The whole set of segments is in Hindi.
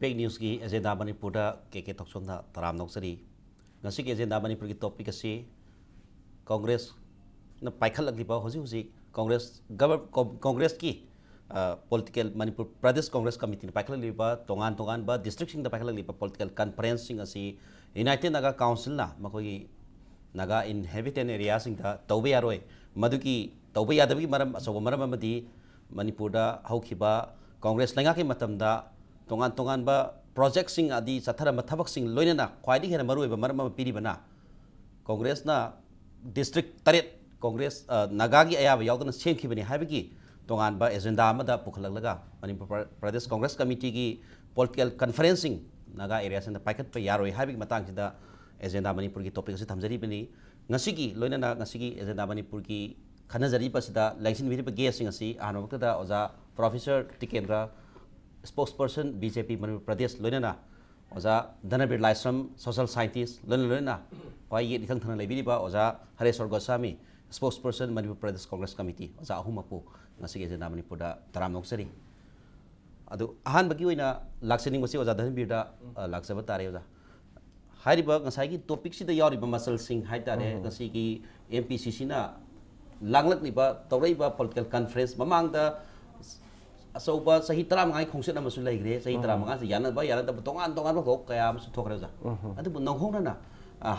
इम्पैक्ट न्यूज़ की एजेंडा मणिपुर के तौसम तराम नौसरी की एजेंडा मणिपुर की टॉपिक असी कांग्रेस पाइखलब हजी कांग्रेस की पॉलिटिकल मणिपुर प्रदेश कांग्रेस कमिटी पाइखलब तोान तोान डिस्ट्रिक्ट पाइखलब political conference United Naga Council मखोई नागा इनहेबिटेड एरिया तब यारोय मधुकी तब यादबी मरम अचौब मरम मणिपुर कांग्रेस लेंगा की तोान तोान प्रोजेक्ट अदी चथरम थबक लोनना ख्वाई हेन मरुब मरम पीरीबना कांग्रेस डिस्ट्रिक्ट तरेट कांग्रेस नागा की अयाब यादना सेमखिबनी हाइबगी तोान एजेंडा पुखलगा मणिपुर प्रदेश कांग्रेस कमिटी की पॉलिटिकल कॉन्फ्रेंसिंग नागा एरिया पाइखट यारोय हाइबगी एजेंडा मणिपुर की टॉपिक से थमजरीबनी लोनना एजेंडा मणिपुर की खनजरीबसीदा लैंसिनबिरिब गेस्ट आनवक्तदा ओजा professor Tikendra spokesperson BJP Manipur Pradesh लोनना ओजा धनबीर लाइश्रम सोशल साइंटिस्ट लोनना ख्वाई इथंग लेबीब ओजा Hareshwar Goswami spokesperson Manipur Pradesh Congress committee ओजा अहुमपु एजेंडा मणिपुर तराम नौसरी अहानबगी लाक्चनिंग ओजा धनबीर लाक्चब तारे ओजा हाइरिबा टॉपिक मसल की MPCC लांगलक्लिबा तौरइबा पॉलिटिकल कॉन्फ्रेंस ममांग अचौब सही 15 खोंसेट लेग्रे सही 15 यानब यानब तोान तोान क्या थोड़ा नौहोना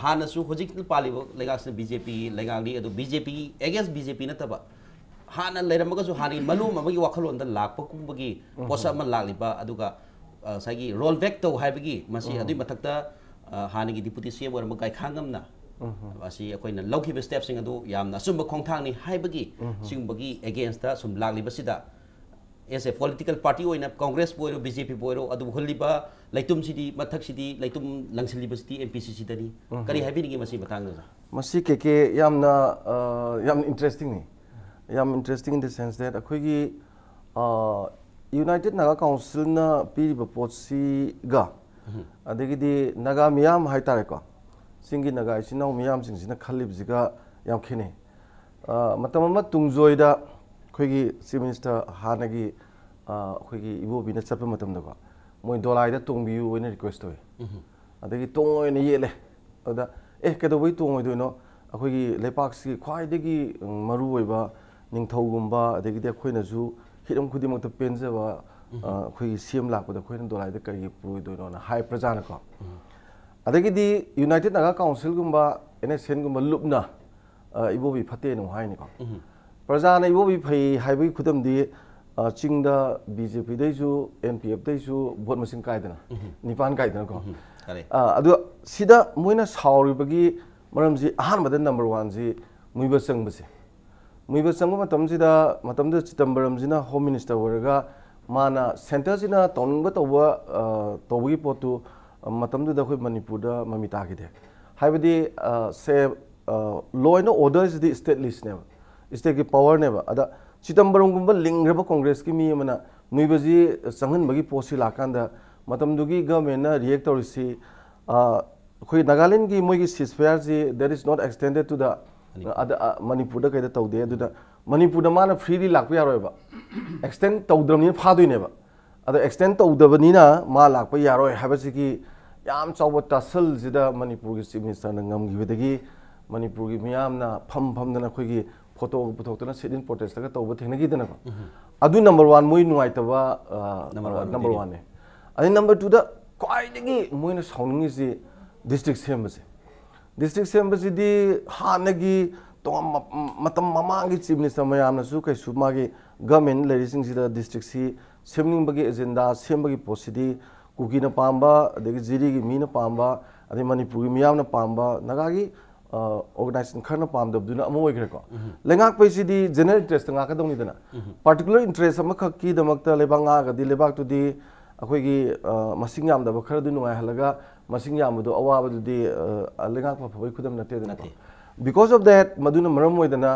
हानसु हजिक पालिब लेगास BJP लेगांगी BJP एगेंस्ट BJP नतब हाना लेरमगसु हानि मलूम अमगी वखलोन लाकपकुंबगी पोसा लालिबा सागी रोल बैक तो हाइबगी मसी अदुई मथक्ता हानि डिप्यूटी CM और गायखांगमना अखोइना लौखिबा स्टेप्सिंग अदु यामना असुंब खोंथांगनी हाइबगी सिंबगी अगेंस्ट सुम लालिबसिदा एस ए पॉलिटिकल पार्टी होइना कांग्रेस पोइरो BJP पोइरो अदु होलिबा लैतुम सिदी मथक सिदी लैतुम लंगसिलिबसिदी MPCC दनी करी हाइबिनिगी मसी बतांगदा मसी के यामना याम इंटरेस्टिंग नि याम interesting in the sense that अखोइगी यूनाइटेड नागा काउंसिल ना पीरिबा पोटसी गा अदगिदी नागा मियाम हाइतारेको सिंगी नागा इसिनाउ मियाम सिंगसिना खलिबजिगा याम खेने मतम तुंगजोइदा अखोइगी चीफ मिनिस्टर हानगी अखोइगी इबोबिना चप्प मतमदको मोय दोलाइदा तोंबियु ओइना रिक्वेस्ट तोय अदगी तोंगोइना येले अदा केदोबई तोंगोइदोइनो अखोइगी लेपाक्सि ख्वाइदगी मरु ओइबा निंगथौगुम्बा अदगिदी अखोइनाजु हिरम खुदिमक्ता पेंजबा अखोइगी CM लाकपदा अखोइना दोलाइदा करी पुरोइदोइनो हाइ प्रजानको अदगिदी यूनाइटेड नागा काउंसिल गुम्बा NSN गुम्बा लुपना इबोबी फते नो हाइनिको प्रजाना इबोबी फै हाइबगी खुदमदी चिंगदा BJP दैजु NPF दैजु भोट मसिन काइदना निपान काइदना को अदु सिदा मोइना सावरिबगी मरमजी अहानबदा नंबर 1 जी मुइबा संगबसे मुइबा संगब मतमदा चिदम्बरमजिना होम मिनिस्टर ओरगा माना सेंटर जिना तौनबा तौबगी पोतु मतमदुदा अखोइ मणिपुरदा ममि तागिदे हाइबदी से law and order is the state list ने स्टेट की पावर ने अदा चिदम्बरमगुम्बा लिंग्रब कांग्रेस की मी मना मुइबजी संगनबगी पोसी लाकांदा मतमदुगी गवर्नमेंट रिएक्ट तौरिसी अखोइ नागालैंड की मोइगी सीजफायर जी that is not extended to the Manipur कई तौदे मणिपुर माना फ्रीली लाप यारोब एक्सटेंड तौद्रम फादोनेब अद एक्सटेंड तौदबनीना मा लाप यारोय हाबसिगी याम चौब टासल मणिपुर की चीफ मिनिस्टर गमगिबदगी मणिपुर की मियामना फमदना अखोइगी फोटो पुथोक्तना सिट इन प्रोटेस्ट तौब थेंगनगीदनको अदु नंबर 1 मोइ नुआइतबा नंबर 1 ने अदि नंबर 2 दा क्वाइदगी मोइना साउनिंगि डिस्ट्रिक्ट सेमबसे डिस्ट्रिक्ट सेमबसिदी हानगी मतम ममांगी चीफ मिनिस्टर मयामनसु कैसु मागी गवर्नमेंट लेरिसिंगसिदा डिस्ट्रिक्ट सी सेमनिंगबगी एजेंडा सेमबगी पोसिदी कुकीना पांबा अदगी जिरीगी मीना पांबा अदि मणिपुर मियामना पांबा नगागी ऑर्गेनाइजेशन खरना पामदबदुना अमो ओइग्रेको लेंगाक पैसिदी जनरल इंटरेस्ट ngaकदोंनिदना पर्टिकुलर इंटरेस्ट अमखकी दमकता लेबांगागदी लेबाक्तुदी अखोइगी मसिंग यामदब खरदु नुआय हलगा मसिंग यामदो अवाबदुदी लेंगाक फफबै खुदम नतेदना बिकॉज ऑफ दैट मदुना मरम ओइदना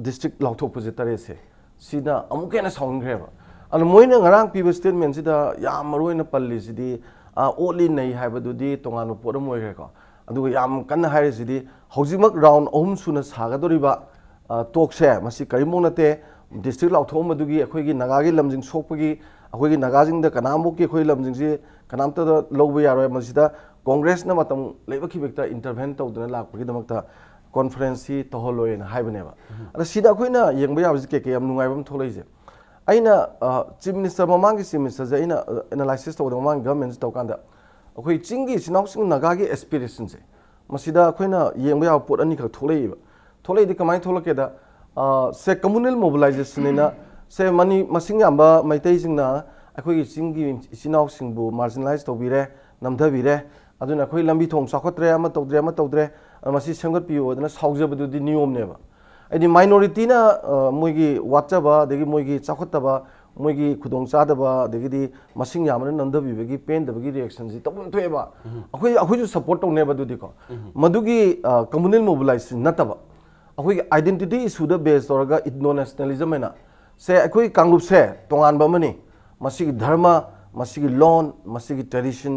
डिस्ट्रिक्ट लाउथोकपजे तरेसे सिदा अमुकेना साउंग्रेबा अन मोइना ngarang पीबा स्टेटमेंट सिदा याम मरोइना पल्लिसिदी ओली नै हाइबदुदी तोंगानो पोरम ओइग्रेको अदुगा याम कन्ना हाइरेसिदी हौजिमक राउंड अहुम सुना सागदोरिबा टोक से मसी करिमो नते डिस्ट्रिक्ट लाउथोम मदुगी अखोइगी नगागी लमजिंग सोकपगी अखोई नागाजिंग कनामो की अखोई लमजिंग कनामत लौब यारोय मसिदा कांग्रेस ना मतम लेबखी बेक्ता इंटरवेन तौदना लाखपगी दमकता कॉन्फ्रेंस ही तहलोयन हाइबनेबा अदा सिदा अखोइना येंबा याबजि के याम नुंगाइबम थोलैजे अइना चीफ मिनिस्टर ममांगी चीफ मिनिस्टर जे अइना एनालाइसिस तौद ममांग गवर्नमेंट तौकांदा अखोई चिंगी सिनाउसिंग नागागी एस्पिरेशन से मसिदा अखोइना येंबा याब पोट अनि खक थोलैबा थोलैदि कमाय थोलकेदा से कम्युनल मोबिलाइजेशन इना से मनी मसिंग याबा मैतैसिंगना अखोई चिंगी सिनाउसिंगबु मार्जिनलाइज तौबिरे नमधबिरे अदुना अखोई लंबी थोंग साखत्रे अमा तौद्रे मसी सेमगतपियो अदना साउजबदुदि नियमनेबा अदि माइनॉरिटी ना मोइगी वाचबा देगी मोइगी चाखतबा मोइगी खुदोंग चादबा देगी मसिंग यामना नंदबिबेगी पेनदबगी रिएक्शन जी तबम थोएबा अखोई सपोर्ट तौनेबा दुदि को मदुगी कम्युनल मोबिलाइजेशन नतबा अखोई आइडेंटिटी इशू द बेस तौरगा इथनो नेशनलिज्म है से अखोई कांगलुप से तोंगानबा मनी मसिगी धर्म मसिगी लोन मसिगी ट्रेडिशन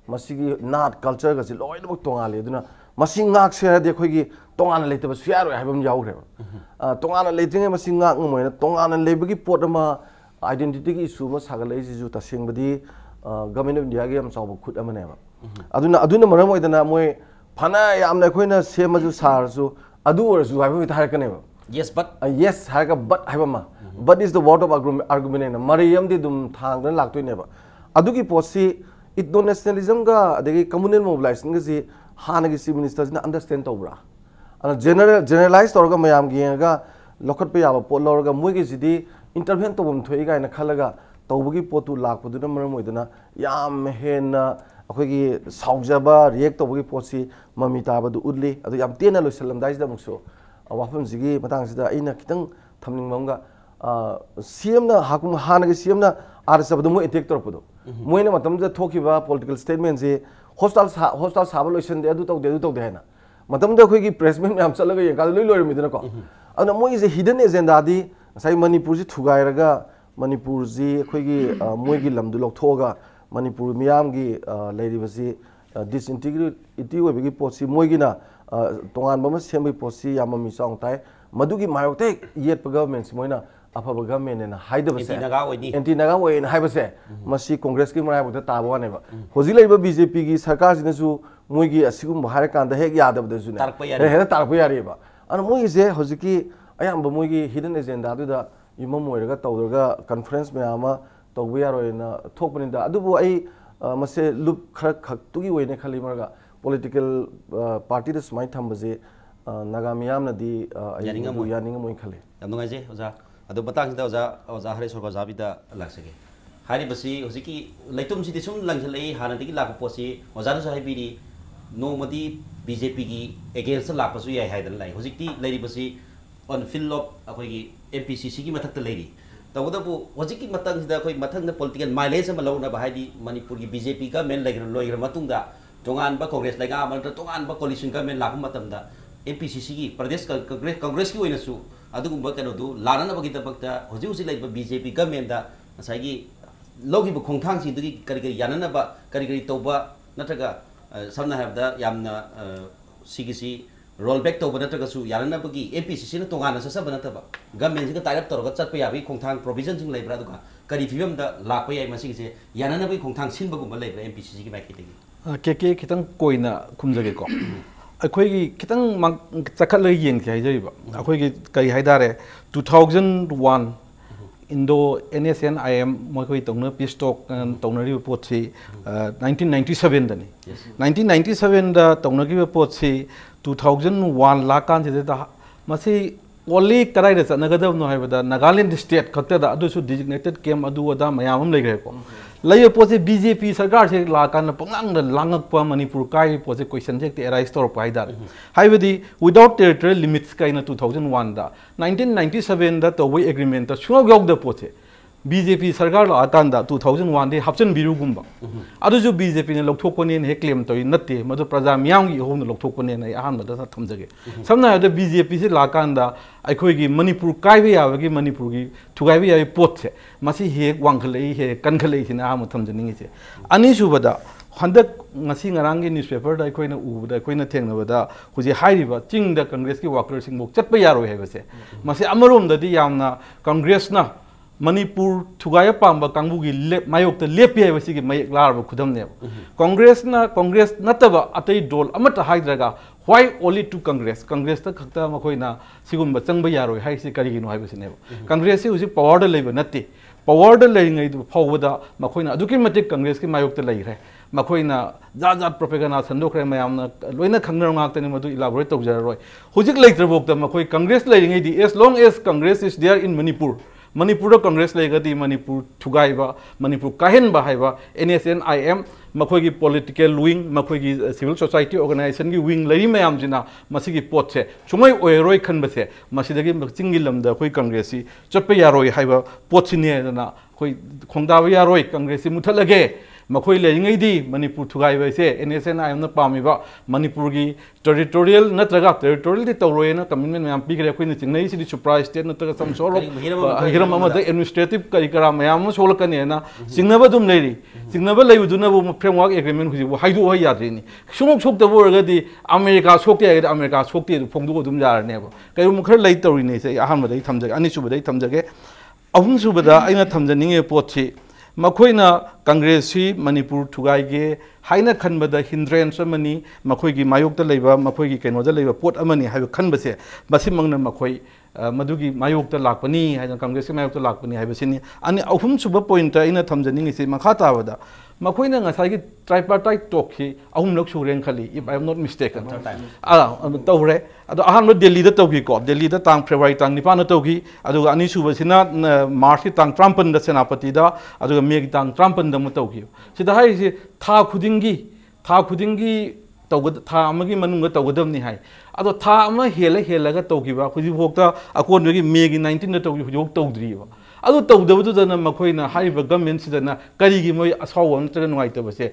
मसिगी नाट कल्चर गसे लोइनबक तोंगाले दुना मसिंग गाक से हदे अखोई तोंगान लेतबा सुयारो हाइबम याउग्रे तोंगान लेत्रिंगे मसिंग गाक मोइना तोंगान लेबगी पोट अमा आइडेंटिटी की इशू म सागलै जिजु तसेंगबदी गवर्नमेंट ऑफ इंडिया के हम चाव खुद अमनेबा अदुना मरम ओइदना मोय फना यामना अखोइना सेमजु सारजु अदु ओरजु हाइबम थारकनेबा yes but yes हारगा बट हाइबमा but is the word of argument ना मरियम दि दुम थांगन लागतोइनेबा अदुगी पोसी इथनो नेशनलिज्म का अदगी कम्युनल मोबिलाइजेशन गसी हानगी चीफ मिनिस्टर ने अंडरस्टैंड तौब्रा जनरलाइज तौरगा मयाम गिंगा लखत पे याबा पोट लौरगा मोइगी जिदी इंटरवेन तौबम थोई गायना खलगा तौबगी पोतु लाखपदुना मरम ओइदना याम हेना अखोगी साउजबा रिएक्ट तौबगी पोसी ममी ताबदु उदली अदु याम तेना लोसलमदाइजदा मुक्सो वाफम जिगी मतंगसिदा अइना खितंग थमनिंगमंगा सीएम ना हाकुम हानगी सीएम ना आरसबदु मो अटैक तौरपदु मोइना मतमजा थोकिबा पॉलिटिकल स्टेटमेंट जे हॉस्टल साबा लोइसन दे अदु तौदे हैना मतमदा अखोगी प्रेसमेंट मैम चलगा यंगा लोइ लोइरमिदना को अदु मोइ जे हिडन एजेंडा दी साइ मणिपुर जी थुगाइरगा मणिपुर जी अखोगी मोइगी लमदु लौथोगा मणिपुर मियामगी लेरिबसी डिसइंटीग्रेटी ओइबगी पोसी मोइगिना तोंगानबा सेमबी पोसी याममी चांग ताइ मदुगी मायोते येट गवर्नमेंट मोइना अफब गवर्नमेंट ने हाइदबसे एंटी नागा ओइन हाइबसे मसी कांग्रेस की मरायबत ताबवानेबा होजि लेबा बीजेपी की सरकार जिनसु मोइगी असिगुम हारे कांदा हेक यादबदसु ने हे तारप यारेबा अन मोइगी जे होजिकी अयाम मोइगी हिडन एजेंडा दुदा युमम मोइरगा तौरगा कॉन्फ्रेंस में आमा तौबु यारोइना थोकपनिदा अदुबु आई मसे लुप खर खक्तुगी ओइने खली मरगा political party the सुमाइ थंबजे Naga मियामनदी Yaning मोइ खले याम नुंगाइजे ओजा अदु बतांगसिदा ओजा हरे सरकार जाबिदा लाक्सगे हारिबसी होजिकी लैतुमसिदि सुम लंगसलै हानदिगी लाख पोसी ओजानु हाइबिरी नोमदी बीजेपी की अगेंस्ट लापसु याय हाइदन लाई होजिकी लैरिबसी ऑन फिल्ड ऑफ अखोगी एमपीसीसी की मथक्ता लैरी तबदबु होजिकी मतंगसिदा अखोई मथंगदा पॉलिटिकल माइलेज अमा लौना बाहाइदी मणिपुर की बीजेपी का मेन लैगर लोइगर मतुंगदा तोंगानबा कांग्रेस लैगा अमरदा तोंगानबा कोलिशन का मेन लाखु मतमदा एमपीसीसी की प्रदेश कांग्रेस की ओइनसु अदुगुंबा कनोदु लाननबगी तबक्ता होजि होजि लैबा बीजेपी गवर्नमेंट नसाइगी लौगिबा खोंथांसी दुगी करी याननबा करी तौबा नत्रगा समना हाबदा यामना सिगिसी रोल बैक तौबा नत्रगसु याननबगी एमपीसीसी न तोंगाना ससब नतबा गवर्नमेंट सिगा टाइप तौरगा चटपा याबी खोंथांग प्रोविजन सिंग लैब्रा दुगा करी फिबमदा लापा याय मसिगिसे याननबगी खोंथांग सिनबगुंबा लैब्रा एमपीसीसी की माइकेटिगी के खितंग कोइना खुमजगे को अखोगी खितंग चखल येंग हाइजरिबा अखोगी कई हाइदारे 2001 इंडो NSN IM मोखोई तौना पीस टॉक तौनरी पोछि 1997 दनी 1997 दा तौनगी पोछि 2001 लाकान जेदा मसी ओनली कदाई द चनगदब नो हाइबदा नागालैंड स्टेट खत्ता अदुसु डिजिग्नेटेड कैम्प अदु अदा मयाम लैग्रे को लय पोसे बीजेपी सरकार से लाकान पंगांग लांगक मणिपुर काय पोसे क्वेश्चन से एराइज तौर पाइदार हाइबदी विदाउट टेरिटोरियल लिमिट्स काइना 2001 दा 1997 दा तो वे एग्रीमेंट सुनो यौग द पोसे बीजेपी सरकार लाकान दा 2001 दे हप्चन बिरुगुंबा अदुजु बीजेपी ने लौथोकने हे क्लेम तो नत्ते मदु प्रजा मियाम की होम लौथोकने ने अहान मदा थमजगे समना है बीजेपी से लाकान दा अखोगी मणिपुर कायबे याबगी मणिपुर की थुगाइबे याबे पोत से मसी हे वांगखलै हे कनखलै सिना आम थमजनिंगे से अनिसुबदा हंदक ngasi ngarang gi newspaper da koina ubda koina thengnabada huji hairiba ching da congress ki workers sing mok chatpa yaro hebase masi amarom da di yamna congress na Manipur थुगाय पांबा कांगबुगी मायोक लेपी है मयक लारब खुदमने कांग्रेस नतब अतई डोल अमत हाइद्रगा व्हाई ओनली टू कांग्रेस खक्ता मखोइना सिगुम्बा चंगबा यारोय हाइसे करिगिनो हाइबसिने कांग्रेस से हुजी पावर द लेब नत्ते पावर द लेरिङै फावबदा मखोइना अदुकी मतिक कांग्रेस की मायोक लेरे मखोइना जात जात प्रोपेगेंडा संदोखरे मयामना लोइना खंगनर ngaktani मदु इलाबोरेट तौजररोय हुजिक लेत्रबोक्ता मखोइ कांग्रेस लेरिङै दी as long as Congress is there in Manipur Manipur Congress लेगदी मणिपुर थुगाइबा मणिपुर काहेनबा हाइबा NSNIM मखोगी पॉलिटिकल विंग मखोगी सिविल सोसाइटी ऑर्गेनाइजेशन की विंग लेरी मयाम जिना मसिगी पोट से सुंगै ओयरोय खनबसे मसिदगी चिंगी लमदा कोई कांग्रेसी चटपे यारोय हाइबा पोट सिने ना कोई खोंदाबा यारोय कांग्रेसी मुथलगे मखोई लेरिङैदी मणिपुर थुगाइबसे NSNIM न पामिबा मणिपुर की टेरिटोरियल नत्रगा टेरिटोरियल तौरोयना कमिटमेंट मैम पीगरे अखोइना चिंगनै सिदी सरप्राइज स्टेट नत्रगा सम सोरो हिरम अमद एडमिनिस्ट्रेटिव करिकरा मैम सोलकनेना चिंगनबा दुम लेरी चिंगनबा लेबुदुनबु फ्रेमवर्क एग्रीमेंट हुजि हाइदु होय याद्रिनी सुमुक सोक्तबो ओरगदी अमेरिका सोक्ते आगे अमेरिका सोक्ते फोंदु दुम यारनेबो कयु मुखर लै तौरिने से अहमदै थमजगे अनिसुबदै थमजगे अहुमसुबदा अइना थमजनिंगे पोछि मखोइना कांग्रेस मणिपुर थुगाइगे हाइना खनबदा हिंद्रेंस मनी मखोइगी मायोक्ता लेबा मखोइगी केनोदा लेबा पोट अमनी हाइबा खनबसे मसिमंगना मखोइ मधुगी मायोक्ता लाकपनी हाइना कांग्रेस मायोक्ता लाकपनी हाइबसिनी अनि अहुम सुब पॉइंट अइना थमजनिंगे मखा ताबदा मखोइना ngसाइगी ट्राइपार्टाइट टॉकखि अहुमलक सुरें खली if I am not mistaken तौरे अदो अहान दिल्ली दा तौगी को दिल्ली दा तांग फेब्रुआरी तांग 9 तौगी अदो अनि सुबसिना मार्च की तांग 53 दा सेनापति दा अदो मे की तांग 53 दा मतौगी सिदा हाइसि था खुदिंगी तौगद था अमगी मनुंग तौगदमनी हाइ अदो था अमा हेलगा तौगिबा हुजि भोक्ता अकोनगी मे की 19 दा तौगी हुजि तौद्रिबा अदो तौदबदुदना मखोइना हाइबा गवर्नमेंट सिदना करिगी मोय असाव नत्र नुवाइतबसे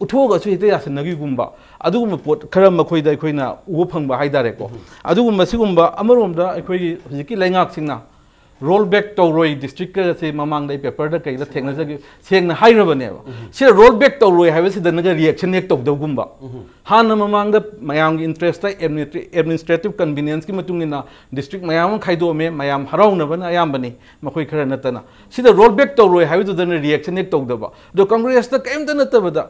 उठोगसु हिते यासनगीगुम्बा अदुगुम पोट खरम मखोइदा अखोइना उबो फंगबा हाइदारेको अदुगुम सिगुम्बा अमरोमदा अखोइगी हुजिकी लैंगाक सिंगना रोल बैक तौरोय डिस्ट्रिक्ट से ममांग पेपर दा कई थेंगनजगे सेंगना हाइरबनेबा से रोल बैक तौरोय हाइबसिदनगा रिएक्शन एक तौदगुम्बा हान ममांग मयाम की इंटरेस्ट एडमिनिस्ट्रेटिव कन्वीनियंस की मतुंगिना डिस्ट्रिक्ट मयाम खाइदोमे मयाम हराउनबन अयामबनी मखोइ खरा नतना सिदा रोल बैक तौरोय हाइबदुदन रिएक्शन एक तौदबा दो कांग्रेस दा कैमता नतबदा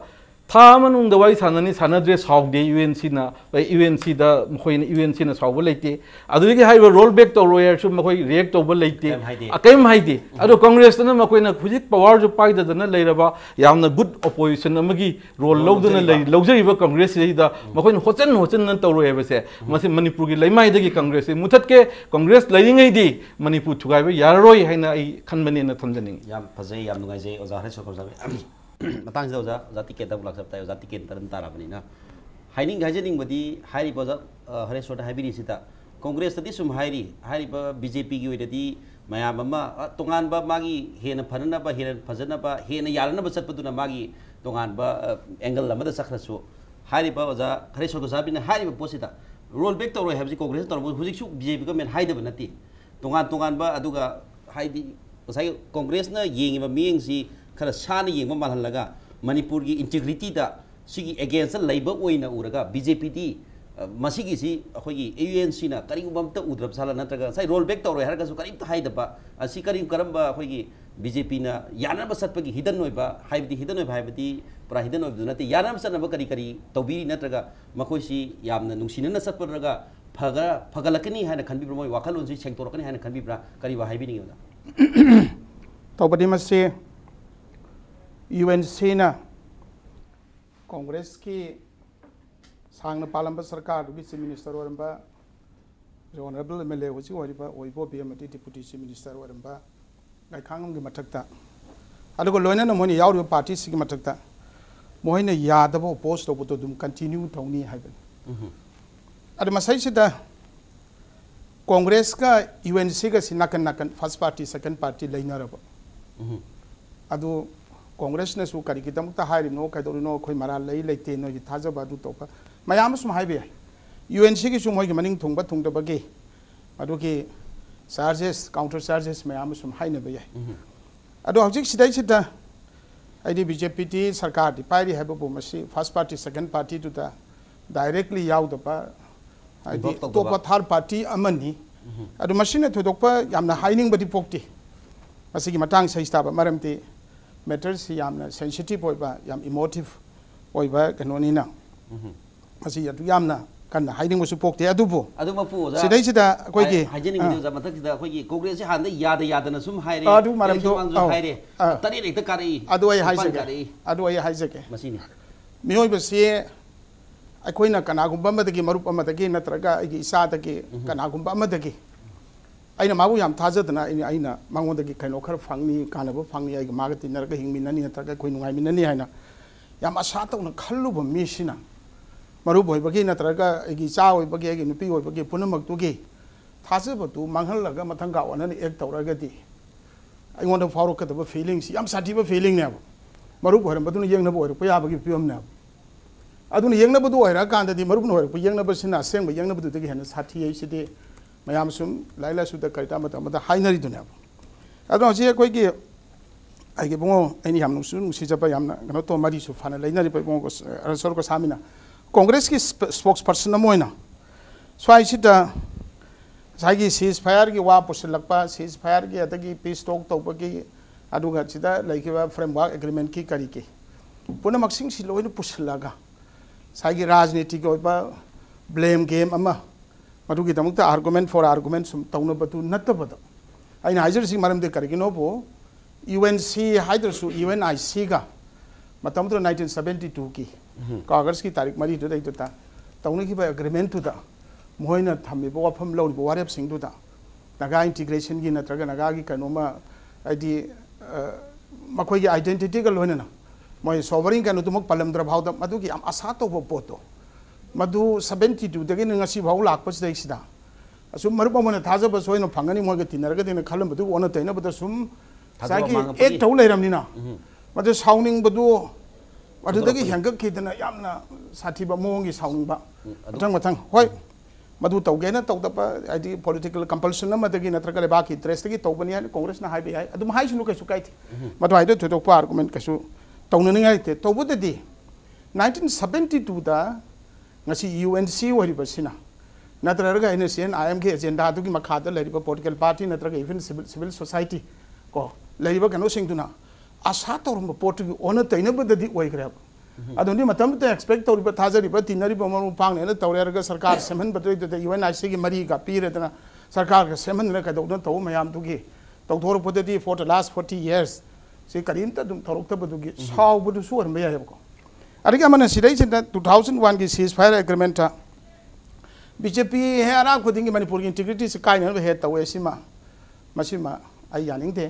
था मनुंग दवाई साननी सानद्रे साउदे UNC ना UNC दा मखोइन UNC ना साउब लेते अदुगी हाइबा रोल बैक तौरोय सु मखोइ रिएक्ट तौब लेते अकैम हाइदे अदो कांग्रेस ना मखोइना खुजिक पावर जो पाइददना लेरबा यामना गुड अपोजिशन अमगी रोल लौदना लौजरिबा कांग्रेस दा मखोइन होचन तौरोय बसे मसे मणिपुर की लैमाइदगी कांग्रेस मुथत के कांग्रेस लैरिङैदी मणिपुर थुगाइबा यारोय हाइना आई खनबने ना थमजनिङ याम फजै याम नुगाइजे ओजा हरे सोखर जाबे मतंग से ओजा जा टिकेट तब लाख सकता है ओजा टिकेट तरन ताराबनिना हाइनिंग हाइजनिंग बदी हाइरि बजा हरे सोटा हाइबिरि सिता कांग्रेस तदी सुम हाइरि बीजेपी की ओइददी मयाम अमा तोंगानबा मागी हेन फननबा हेन फजनबा हेन यारनबा चटपदुना मागी तोंगानबा एंगल अमदा सखरसु हाइरि ओजा हरे सोखर जाबिना हाइरि पोसिता रोल बैक तौरोय हाइबि कांग्रेस तौरबो हुजिकसु बीजेपी गवर्नमेंट हाइदबा नति तोंगानबा अदुगा हाइदि ओसाइ कांग्रेस ना येंगिबा मियंगसी खरा सान येंगबा मालहलगा मणिपुर की इंटीग्रिटी दा सिगी अगेंस्ट लाइबा ओइना उरगा बीजेपी दी मसिगी सी अखोगी AUNC ना करिगुबमता उद्रब साला नत्रगा साइ रोल बैक तौरोय हरगसु करिमता हाइदबा असि करिम करमबा अखोगी बीजेपी ना यानबा सतपगी हिदन ओइबा हाइबदी हिदन ओइबा हाइबदी पुरा हिदन ओइबदु नते यानम सनबा करी तौबिरी नत्रगा मखोइसी यामना नुंसिनना सतपरगा फगलकनी हाना खनबिब्रा मोय वाखलोनसि सेंगतोरकनी हाना खनबिब्रा करिबा हाइबिनिङा तौबदी मसे UNC ना कांग्रेस की सांग पालंबा सरकार chief minister Oramba honourable MLA होची ओइबो BMT deputy chief minister Oramba गायखांग की मथकता अदुगो लोइना मोनि यावरिबा पार्टी सिगी मथकता मोहिना यादबो ओपोज तौबतो दुम कंटिन्यू थौनी हाइबन अदु मसाइसिदा कांग्रेस का UNC का सिनाकन नाकन फर्स्ट पार्टी सेकंड पार्टी लेनरबो अदु कांग्रेस ने सु करी किदमता हाइरिनो कैदोरिनो खोइ मरा लेते नो थाजबा दु तोपा मयाम सुम हाइबे UNC की सुम होगी मनिंग थुंगबा थुंगदबगे अदुगी चार्जेस काउंटर चार्जेस मयाम सुम हाइनबे अदु हजिक सिदाइ सिदा आइडी BJP टी सरकार दी पाइरी हाइबो मसी फर्स्ट पार्टी सेकंड पार्टी दुता डायरेक्टली याउदबा आइडी तोपा थर्ड पार्टी अमनी अदु मसिने थोदोपा यामना हाइनिंग बदी पोक्ति मसी की मतंग सही स्टाफ मरमती मैटर से यामना सेंसिटिव होइबा याम इमोटिव होइबा कनोनी ना मसी अदु यामना कन्ना हाइदिंग मसु पोक्ते अदुबो अदु मपु जा सिदै सिदा कोई की हाइजेनिक वीडियो जा मथक सिदा कोई की कांग्रेस से हान याद यादना सुम हाइरे अदु मरम तो हाइरे तरी एक त कारी अदु आई हाइजेके मसीनी मियोय बसे अखोइना कनागुंबा मदगी मरुप मदगी नत्रगा इगी इसादगी कनागुंबा मदगी अइना माबु याम थाजदना अइना मांगोदगी खैनो खर फंगनी कानबो फंगनी आइग मागति नरगा हिंगमिननी नत्रगा कोइ नुगाइ मिननी हाइना याम आशा तौना खल्लुबो मिसिना मरुप होइबगी नत्रगा इगी चा होइबगी इगी नुपी होइबगी पुनमक्तुगी थाजबतु मांगहलगा मथंगा वनन एक तौरगदी अइगोंदा फावरकदबो फीलिंग्स याम साथिबो फीलिंग ने मरुप होरमबदुन येंगनबो होरप याबगी पियम ने अदुन येंगनबदु होइरा कांददी मरुप होरप येंगनबसिना सेंग येंगनबदुदगी हेन साथि आइसिदे मैम सूम लाइलासुद कईटा हाइनरी अदो हजी अखोगी आगे बुङो अनी हम नुसीजब कनो तो मरीसु फाना लेनरीब बुङो अरसर को सामिना कांग्रेस की स्पोक्स पर्सन मोइना स्वाइसिद सागी सीज फायर की वा पुसलकपा सीज फायर की अदगी पीस टॉक तौबगी अदुगा सिदा लेकिबा फ्रेमवर्क एग्रीमेंट की करी के पुना मक्सिंग सि लोइन पुसलगा सागी राजनीतिक ओइबा ब्लेम गेम अमा मधुकी दमुक्ता आर्गुमेंट फॉर आर्गुमेंट सुम तौनबदु नत्तबद अइना हाइजरसि मरमदे करगिनोबो यूएनसी हाइदरसु यूएनआईसी गा मतमदु 1972 की कागज की तारीख मरी दुदा इतुता तौनखिबा एग्रीमेंट तुदा मोइना थमिबो वाफम लौरिबो वारेप सिंगदुदा नागा इंटीग्रेशन की नत्रगा नागा की कनोमा आइदि मखोई आइडेंटिटी का लोइना मोय सोवरिंग कनो तुमक पलमद्र भावदा मधुकी आम आशा तौबो पोतो मधु 72 दगी नंगसी भाव लाखपसिदा असुम मरुप मन थाजब सोइन फंगनी मोगे तिनरगदिन खलमबदु ओन तैनबद सुम साकी एक थौ लेरमनिना मधु साउनिंग बदु मधुदगी हेंगक खिदना यामना साथिबा मोंगी साउनिंगबा मथंग मथंग होय मधु तौगेना तौदपा आइदि पॉलिटिकल कंपल्सन मदगी नत्रका लेबाकी इंटरेस्ट की तौबनी है कांग्रेस ना हाइबे है अदुम हाइसुनु कैसु काइथि मधु हाइदो थोदोपा आर्गुमेंट कैसु तौननिंगाइ ते तौबददी 1972 दा ngasi UNC wariba natraga NSN IMK agenda adu ki makhada lariba political party natraga even civil society ko lariba kano singduna asa torumba portu ona tainabadadi oigrab adoni matam te expect toriba thajariba tinariba mamu pangne na tawrega sarkar semen badri de UNIC ki mari ga piredana sarkar ka semen la ka dawna taw mayam tu gi tawthor podati for the last 40 years se karinta dum thorukta badugi saw budu sur me yabko अरे मन सिदई 2001 की सीज फायर एग्रीमेंट बीजेपी है अरा खुदिंग मणिपुर की इंटीग्रिटी से कायन हे तवे सिमा मसिमा आई यानिंगते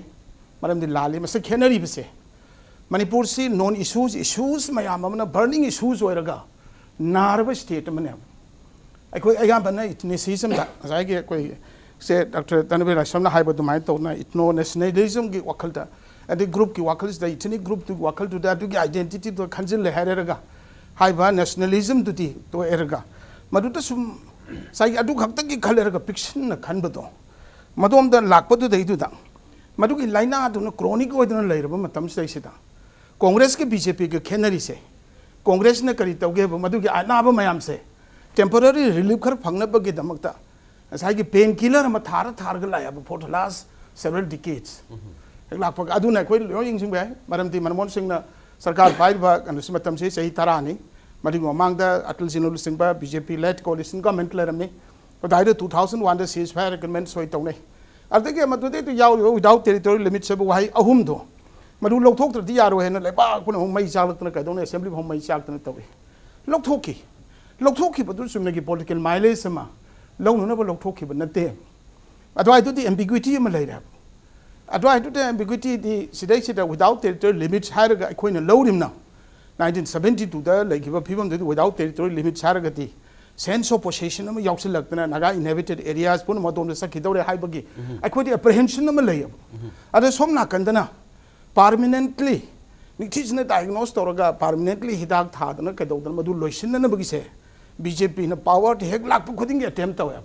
मरमदि लाली मसे खेनरी बसे मणिपुर से नॉन इश्यूज मयाम अमना बर्निंग इश्यूज होरगा नारब स्टेट मने अखोय अयाबना इथनिसिज्म दा जायगे कोई से डॉक्टर तनबीर असमना हाइबो दुमाय तोना इथनो नेशनलिज्म की वखलता अदि ग्रुप की वखल दा इथनी ग्रुप तु वखल तु दा की आइडेंटिटी तो खंजिल ले हेरगा हाइबा नेशनलिज्म तुति तो एरगा मदुत सुम साइ अदु खक्ता की खलेरगा फिक्शन न खनबदो मदोम दा लाकपदु दैदु दा मदु की लाइना दुन क्रोनिक ओदन लेरबा मतम सैसिदा कांग्रेस के बीजेपी के खेनरी से कांग्रेस ने करी तौगे मदु की अनाब मयाम से टेम्पररी रिलीफ खर फंगनबगे दमकता साइ की पेन किलर म थारग लाया for the last several decades लापक अदुना कोई लोइंग सिंग बाय मरमती मनमोहन सिंह ना सरकार पाइबा कनसमतम से सही तरानी मदि ममांगदा अटल जिनुल सिंह बा बीजेपी लेड कोलिशन गवर्नमेंट लेरमनी दाइदो 2001 दा सीज फायर एग्रीमेंट सोय तौने अदगे मदुदे तो याव विदाउट टेरिटोरियल लिमिट से वहाई अहुम दो मदु लौथोक्त्रदि यारो हेन लेबा कुन हम मई चालकतना कदोने असेंबली हम मई चालकतना तवे लौथोकी बदु सुमने की पॉलिटिकल माइलेज समा लौनुना बा लौथोकी बनते अदवाइ दुदि एम्बिग्युइटी म लेरा अदवाइ दुदि एम्बिग्युइटी दि सिदै सिदा विदाउट टेरिटोरियल लिमिट्स हारगा अखोइना लौरिमना 1972 दा लेगिबा फिबम दि विदाउट टेरिटोरियल लिमिट्स हारगा दि सेंस ऑफ पोसेशन अमा याउसलक्तना नागा इनहेबिटेड एरियाज पुन मदोम सखिदौरे हाइबगी अखोइदि एप्रिहेंशन अमा लैब अदे सोमना कंदना परमानेंटली निथिजने डायग्नोस तौरगा परमानेंटली हिदाक थादना कदौदन मदु लोइसिनना बगिसे बीजेपी न पावर हेक लाख खुदिंग अटेम्प्ट तवे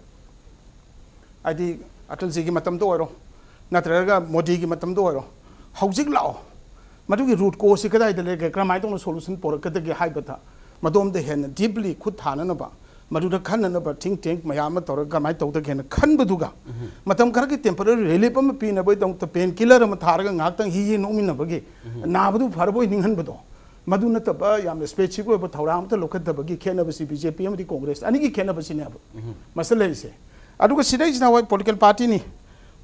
आदि अटल जी की मतम तो ओरो नत्रगा मोदी की मतम तो ओरो हौजिक लाओ मदुगी रूट को से कदाइ दले के क्रमाइ तो सोल्यूशन पोरकदगे हाइबथा मदोम दे हेन डीपली खुद थाननबा मधुदा खननब थिंक टैंक मयाम तौर कमाय तौदगेन खनबदुगा मतम खर के टेम्पररी रिलीफ अम पीनब दंत पेन किलर अम थारग ngakhtang hi नोमिनबगे नाबदु फरबोय निंगहनबदो मधु नतब याम स्पेसिफिक ओब थौराम त लोखदबगी खेनबसी बीजेपी अमदी कांग्रेस अनिगी खेनबसिने अब मसलेसे अदुगा सिदैजना वाय पॉलिटिकल पार्टी नि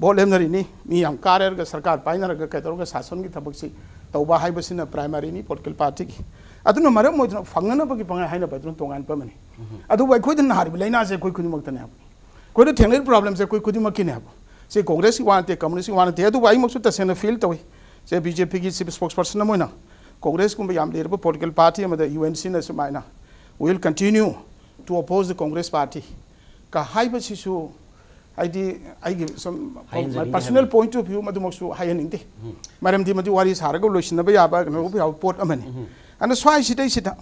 बोल लेमनरी नि मी याम काररग सरकार पाइनरग कैतरग शासन की थबकसी तौबा हाइबसिना प्राइमरी नि पॉलिटिकल पार्टी की अदुना मरम मोइदना फंगनबगी पंगा हाइना बदुन तोंगान पमनी अदु वाय खोइद नारिब लेना से कोई खुदिमक्तने अब कोइद थेंगले प्रॉब्लम से कोई खुदिमक्किने अब से कांग्रेस की वानते कम्युनिस्ट की वानते अदु वाय मक्सु तसेना फील तोय से बीजेपी की चीफ स्पोक्सपर्सन मोइना कांग्रेस को याम लेरब पॉलिटिकल पार्टी अमदा यूएनसी न सुमाइना will continue to oppose the Congress party का हाइबसिसु आईडी आईगी some personal point of view मधुमक्सु हायनिंगते मरमदी मदु वारी सारग लोइसिनब याबा नो याव पोट अमनी अन स्वाई सिदै सिदा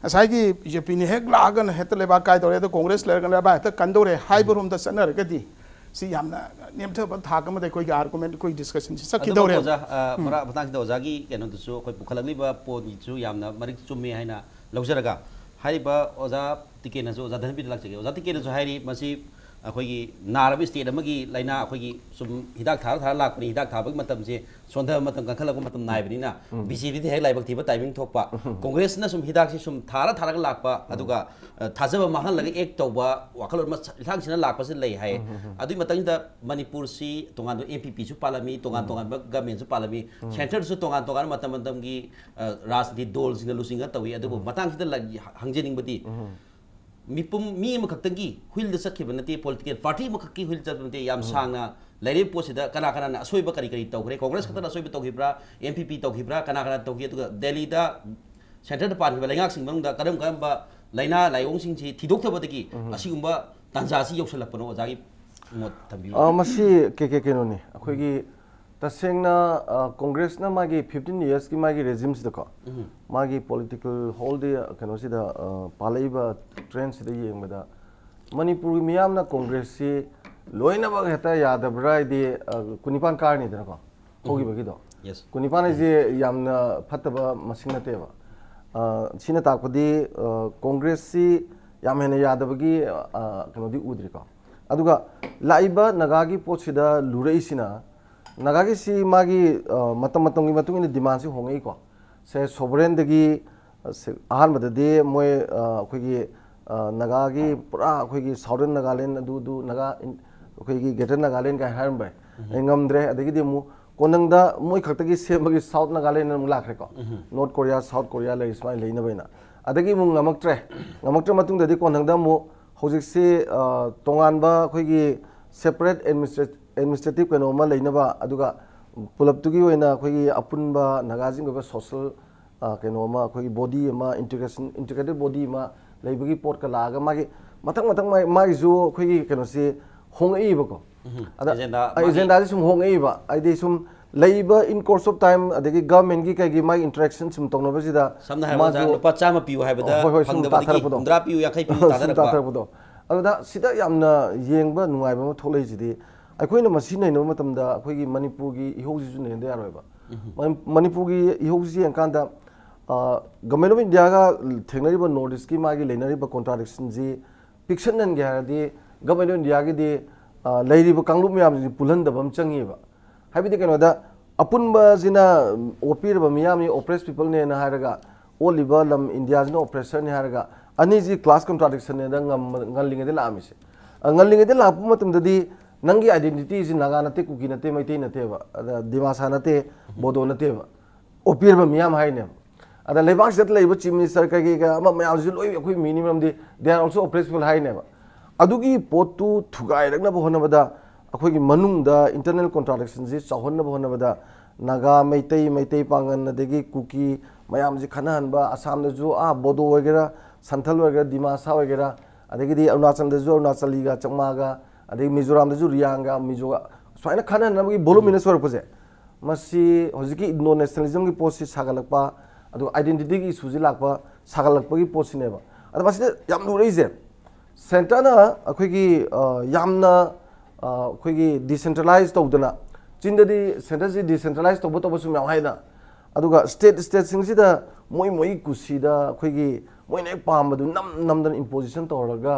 असाइगी बीजेपी ने हेक लागन हेत लेबा काय तोरे तो कांग्रेस लेगन लेबा हेत कंदोरे हाइबरोम द सनरगदी सी यामना नेमथब थाक अमदे कोई आर्गुमेंट कोई डिस्कशन सकिदोरे मरा बतांग ओजागी केनो दुसु कोई पुखलगलिबा पोनिसु यामना मरिक चुम्मे हाइना लौजरगा हाइबा ओजा टिकेनसु ओजा धनबि लाक्चगे ओजा टिकेनसु हाइरि मसी अखोगी नारब स्टेट अमगी लाइना अखोगी सुम हिदाक थार लाकपनि हिदाक थाबग मतम से सोंधा मतम कंखलग मतम नाइबनिना बीजेपी हेक लाइबक थिबा टाइमिंग थोकपा कांग्रेस न सुम हिदाक से सुम थारा लाकपा अदुगा थाजब महल लगे एक तौबा वाखल हिदाक सिना लाकपा से लई हाय अदुई मतंग दा मणिपुर सी तोंगान एमपीपी सु पालामी तोंगान गवर्नमेंट सु पालामी सेंटर सु तोंगान मतम की राजनीति दोल सिंग लुसिंग तवी अदुबो मतंग सिदा हंजेनिंगबदी मिपुम मी मखक्तगी हुइल दसखिब नते पॉलिटिकल पार्टी मखक्की हुइल चनते याम सांगना लेरे पोसिदा कना कना असोइबा करी तौग्रे कांग्रेस खतन असोइबा तौगिब्रा एमपीपी तौगिब्रा कना तौगी अदुगा दिल्ली दा सेंटर पार्टी लेंगाक सिंग मंगदा करम करमबा लाइना लाइओंग सिंग छि थिदोक्थबदगी असिगुंबा तंजासी यौसलपनो ओजागी मोत थबियो मसी के नोनी अखोगी तसेंगना कांग्रेस ना मागी 15 इयर्स की मागी रेजिम सिदको मागी पॉलिटिकल होल दे कनो सिदा पालेबा ट्रेंड सिदा येंगबदा मणिपुर की मियाम ना कांग्रेस से लोइना बग हेता यादबरा दे कुनिपान कारनी दनको होगी बगिदो यस कुनिपान जे यामना फतबा मसिंग नतेबा सिना ताकदी कांग्रेस से याम हेने यादबगी कनो दी उद्रिको अदुगा लाइबा नगागी पोसिदा लुरेसिना नगागी सी मागी मतम की मतुंग डिमांड से होंगे को से सोवरेन दगी अहन बददे मोय अखोगी नगागी पूरा अखोगी साउदर्न नागालैंड अदु नगा अखोगी ग्रेटर नागालैंड का हारम बाय एंगमद्रे अदगी मु कोनंगदा मोय खक्तगी सेमगी साउथ नागालैंड मु लाखरे को नॉर्थ कोरिया साउथ कोरिया ले स्माइ लेना बैना अदगी मु ngamaktre मतुंग ददी कोनंगदा मु होजिक से तोंगानबा अखोगी सेपरेट एडमिनिस्ट्रेटिव कनोमा लेनबा अदुगा पुलपतुगी ओइना अखोगी अपुनबा नगाजिंग ओबा सोशल कनोमा अखोगी बॉडी अमा इंटीग्रेटेड बॉडी अमा लेबगी पोट का लागा मागी मतंग मागी जो अखोगी कनोसे होंगईबको अदा एजेंडा सुम होंगईबा आइदि सुम लेबा इन कोर्स ऑफ टाइम अदगी गवर्नमेंट की कगी मागी इंटरेक्शन सुम तोंगनबसिदा समना हाइबा लुपा 100 पिउ हाइबदा फंगदबदी 15 पिउ 50 पिउ तादरबा अदा सिदा यामना येंगबा नुआइबा म थोलैजिदि अखोइना मसी नैनो मतमदा अखोइगी मणिपुर की इहोजिसु नेंदे यारोइबा मणिपुर की इहोजी एंकांदा गवर्नमेंट ऑफ इंडिया का थेंगनरिबा नॉर्थ ईस्ट की मागी लेनरिबा कॉन्ट्राडिक्शन जी पिक्शन नन गयारदी गवर्नमेंट ऑफ इंडिया की दे लेरिबा कांगलुम याम जी पुलहंदबम चंगीबा हाइबिदि कनोदा अपुनबा जिना ओपीरबा मियामनी ऑपरेस पीपल ने ना हारगा ओलिबा लम इंडिया जिना ऑपरेसर ने हारगा अनि जी क्लास कॉन्ट्राडिक्शन ने ngalingede लामिसे ngalingede लापु मतमददी नंगी आइडेंटिटी जी नागा नते कुकी नते मैते नते बा दिमासा नते बोदो नते बा ओपीरबा मियाम हाइने अदा लेबाक सत लेबा चीफ मिनिस्टर कगी का मयाम जी लोइ अखोइ minimum they they are also operational हाइने बा अदुगी पोतु थुगाइ रगना बहोनबदा अखोइ मनुंगदा इंटरनल कॉन्ट्राडिक्शन जी चाहन बहोनबदा नागा मैते पांगन नदेगी कुकी मयाम जी खनाहनबा आसाम दजु बोदो वगैरह संथल वगैरह दिमासा वगैरह अदगी अरुणाचल दजु अरुणाचलीगा चंगमागा अदगी मिजोराम दजु रियांगा मिजोगा स्वाइना खनाहनबगी वोलुमिनस वरपजे मसी होजिकी नो नेशनलिज्म की पोस्ट सागलकपा अदु आइडेंटिटी की इशू जी लाकपा सागलकपगी पोस्टनेबा अद मसी याम लुरैजे सेंटरना अखोइगी यामना अखोइगी डिसेंट्रलाइज तौदना चिंददी सेंटर से डिसेंट्रलाइज तौबो तौबो सुम याम हाइना अदुगा स्टेट सिंगसिदा मोई कुसीदा अखोइगी मोइने पामदु नमदन इम्पोजिशन तौरगा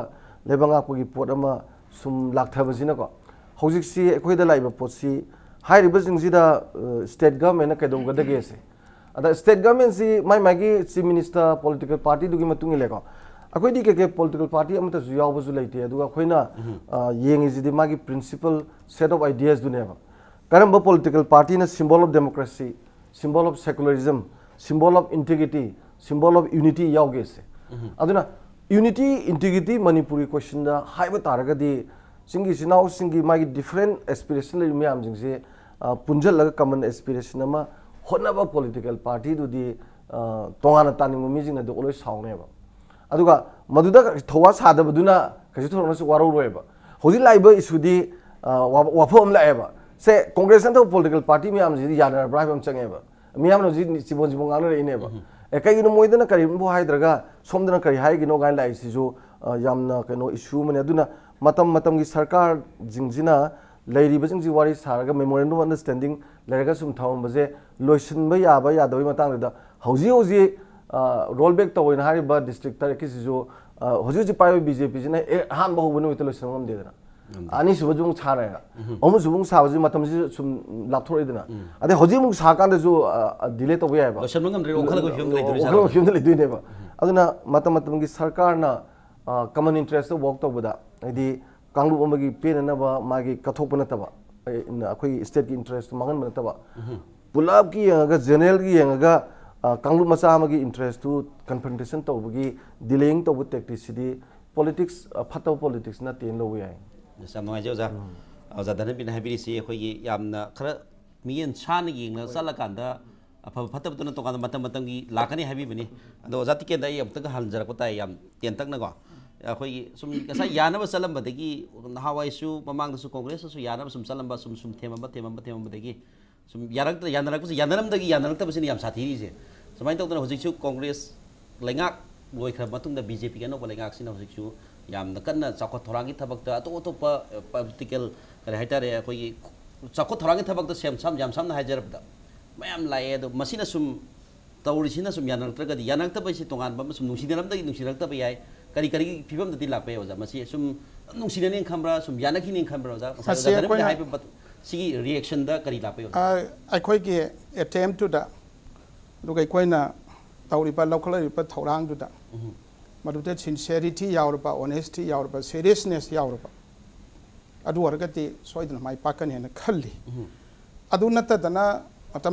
लेबंगा कोगी पोट अमा सुम लाक्थबसिना को हौजिकसी अखोइदा लाइबा पोटसी हाइरिबा जिंगसिदा स्टेट गवर्नमेंट कैदोगदगे से अदा स्टेट गवर्नमेंट सी मागी चीफ मिनिस्टर पॉलिटिकल पार्टी दुगी मतुंग लेको अखोइदी के पॉलिटिकल पार्टी अमता जु यावबसु लेते अदुगा अखोइना येंगिजिदि मागी प्रिंसिपल सेट ऑफ आइडियाज दुनेबा करम पॉलिटिकल पार्टी ना symbol of democracy symbol of secularism symbol of integrity symbol of unity यावगे से अदुना यूनिटी इंटीग्रिटी मणिपुरी क्वेश्चन दा हाइबा तारगदि सिंगी सिनाव सिंगी मागी डिफरेंट एस्पिरेशन ले म्याम जिंगसे पुंजल लगा कॉमन एस्पिरेशन अमा होनबा पॉलिटिकल पार्टी दुदी तोंगाना तानिंग मिजिंग ना दो ओलोय सावनेबा अदुगा मदुदा थवा सादबदुना कजि थोरनसु वारोरोयबा होजि लाइबा इशुदी वाफोम लाएबा से कांग्रेस ना पॉलिटिकल पार्टी म्याम जि यानर ब्राइबम चंगेबा म्याम नो जि चिबोन जिबों गांग रेनेबा कईनो मोइदना करीबो हाइद्रगा सोमदना करी हाइगिनो गाइन लाइसिजो यामना कनो इशू मने अदुना मतम की सरकार जिंगजिना लेरिबा जिंगजि वारी सारगा मेमोरेंडम अंडरस्टैंडिंग लेरगा सुम थावमबजे लोइसनबा याबा यादबई मतंगदा हौजी रोल बैक तवइना हारिबा डिस्ट्रिक्ट तर किसिजो हौजी पाइबा बीजेपी जिना हान बहुबनो वित लोइसनम देदना ani suba jung chara omu subung sa ji matam ji sum lapthori dina ade hoji mung sa kan ju delay to ya ba shan mangam re okhal go film lai duri sa film lai dui ne ba aduna matam gi sarkar na common interest to work to bada adi kanglu omagi pen na ba magi kathok na ta ba akhoi state ki interest mangan na ta ba pulab ki ga general gi ga kanglu macha amagi interest to confrontation to bagi delaying to tactics di politics phato politics na ten lo ya sam ngai jo za aza dan bin habiri si khoi gi yamna khara miyen chan gi na sala kan da apha phatab tu na to kan matam gi lakani habi bani ado oza tiken da yam tak hal jarak ta yam ten tak na go khoi gi sum kasa yana ba salam ba gi hawai su mamang su congress su yana sum salam ba sum thema ba gi sum yarak yanaram da gi yanarak ta basini yam sathi ri se samai tok na hojik su congress lengak loi khra matung da bjp ga no ba lengak sin hojik su yam nakan chakot thorangi thabak ta to pa political kare haitare koi chakot thorangi thabak ta sem sam jam sam na hajar da mayam lai do masina sum tawri sina sum yanak tra ga yanak ta bai si tongan ba sum nungsidaram da nungsirak ta bai kari phibam da ti lak pai oja masi sum nungsidane khambra sum yanak hi ne khambra oja sa hai sigi reaction da kari lak pai oja ai khoi ki attempt to da do kai koi na tawri pa local pa thorang du da madute sincerity yaurpa honesty yaurpa seriousness yaurpa adu wargati soidna mai pakan hena khalli adu nata dana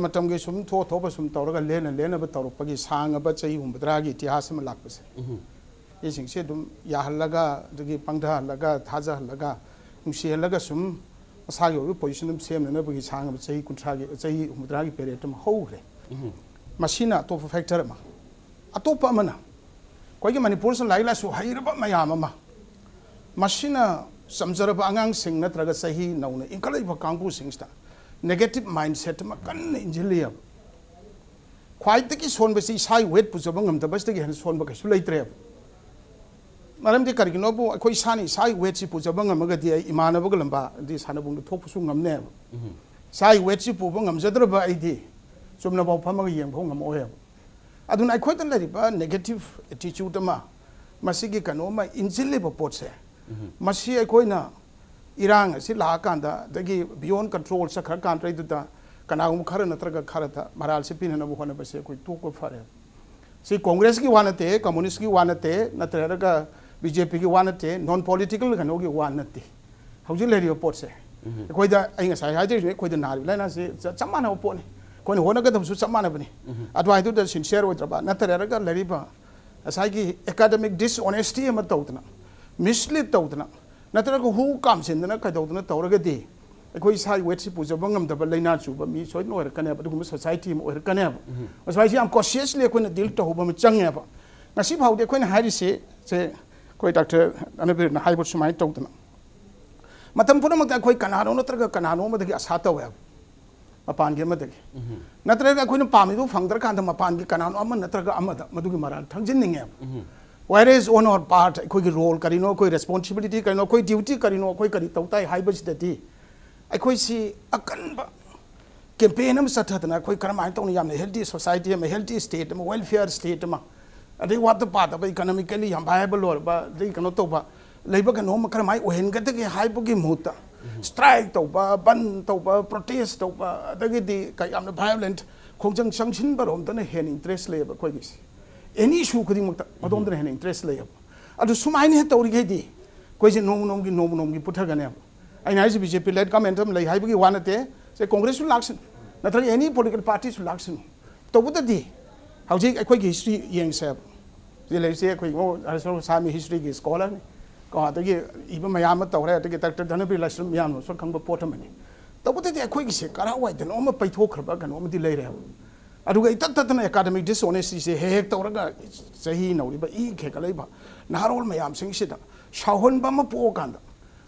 matam ge sum tho ba sum tawraga lena ba tawrpa gi sang ba chai humbra gi itihas ma lakpase ye sing se dum ya halaga dugi pangda halaga thaja halaga nungsi halaga sum asagi obi position dum sem na ba gi sang ba chai kuntra gi chai humbra gi period tum hore machine to factor ma atopa mana कोई मणिपुर से लाइला सु हाइरब मयाम अमा मसिना समजरब आंगांग सिंग नत्रगा सही नौने इंकलैब कांगु सिंगस्ता नेगेटिव माइंडसेट मा कन्न इंजिलिया ख्वाइतकी सोनबसी साइ वेट पुजब ngमदबस्तगी हन सोनब कैसु लैत्रे मरमदि करगिनोबु अखोइ सानि साइ वेट सि पुजब ngमगदि इमानबग लंबा दि सानबुंग थोपसु ngमने साइ वेट सि पुब ngमजद्रब आइदि सुमना बाव फमग येंगफो ngमोहे aduna akhoi ta lariba negative attitude ma masigi kano ma injiliba potse masi akhoi na irang si la kanda dagi beyond control sa khar country du da kana um khar na traga kharata maral se pin na bu hona base koi to ko fare si congress ki wanate communist ki wanate na traga bjp ki wanate non political kano ki wanate hauji lariba potse akhoi da ai nga sai haje akhoi da nari la na se chamana pot ni कोई होना का तमसु सम्मान बनी अदवाई तो सिंसियर होत्रबा नतरगा लरिबा असागी एकेडमिक डिसऑनेस्टी अम तौतना मिसलीड तौतना नतरगा हु कामसिंदना कदौतना तौरगदी अखोई साइ वेट सि पुजब ngमदब लैना चुब मी सोइन ओर कने बदुम सोसाइटी म ओर कने society am cautiously coin deal तो होबम चंगे बा ngasi भाउदे कोइन हारि से कोई डॉक्टर अनबिर ना हाइबो सुमाइ तौतना मतम पुनमक कोई कनानो नतरगा कनानो मदगी आसा तवे मपान के मदगी नत्रगा कोइन पामिदो फंगदर कांद मपान के कनानो अम नत्रगा अमदा मदुगी मराल थंजिनिंगे whereas on our part कोई रोल करिनो कोई responsibility करिनो कोई ड्यूटी करिनो कोई करि तौताई हाइबसिदति अखोई सी अकन कैंपेन हम सथतना कोई करमाय तौन याम हेल्दी सोसाइटी में हेल्दी स्टेट में वेलफेयर स्टेट में अदे वाट पाद इकोनॉमिकली हम वायबल होरबा दे कनो तोबा लेबा कनो मखर माई ओहेन गते के हाइबगी मुता स्ट्राइक तोबा बन तोबा प्रोटेस्ट तोबा अदगे दि कयाम वायलेंट खोजंग संगसिन बरोम तने हेन इंटरेस्ट लेबा कोइगिस एनी इशू खुदी मुता मदोम तने हेन इंटरेस्ट लेबा अदु सुमाइने हे तौरिगे दि कोइजे नोम नोम की पुथगने अइना इज बीजेपी लेड गवर्नमेंट हम ले हाइबगी वानते से कांग्रेस सु लाक्सन नत्र एनी पॉलिटिकल पार्टी सु लाक्सन तोबुदि हौजिक अखोइगी हिस्ट्री येंगसे जिलेसे अखोइ वो अरसो सामी हिस्ट्री की स्कॉलर ने को अदगी इब मयाम तौरे अदगी डॉक्टर धनबी लक्ष्मण मयाम सो खंग पोटमने तबुदि अखोइगी से करा वाइ दनो म पैथोखरबा गनो मदि लेरे अदुगा इतततन एकेडमिक डिसऑनेस्टी से हेक तौरगा सही नौरिबा इ खेकलैबा नारोल मयाम सिंगसिदा साहोनबा म पोकांदा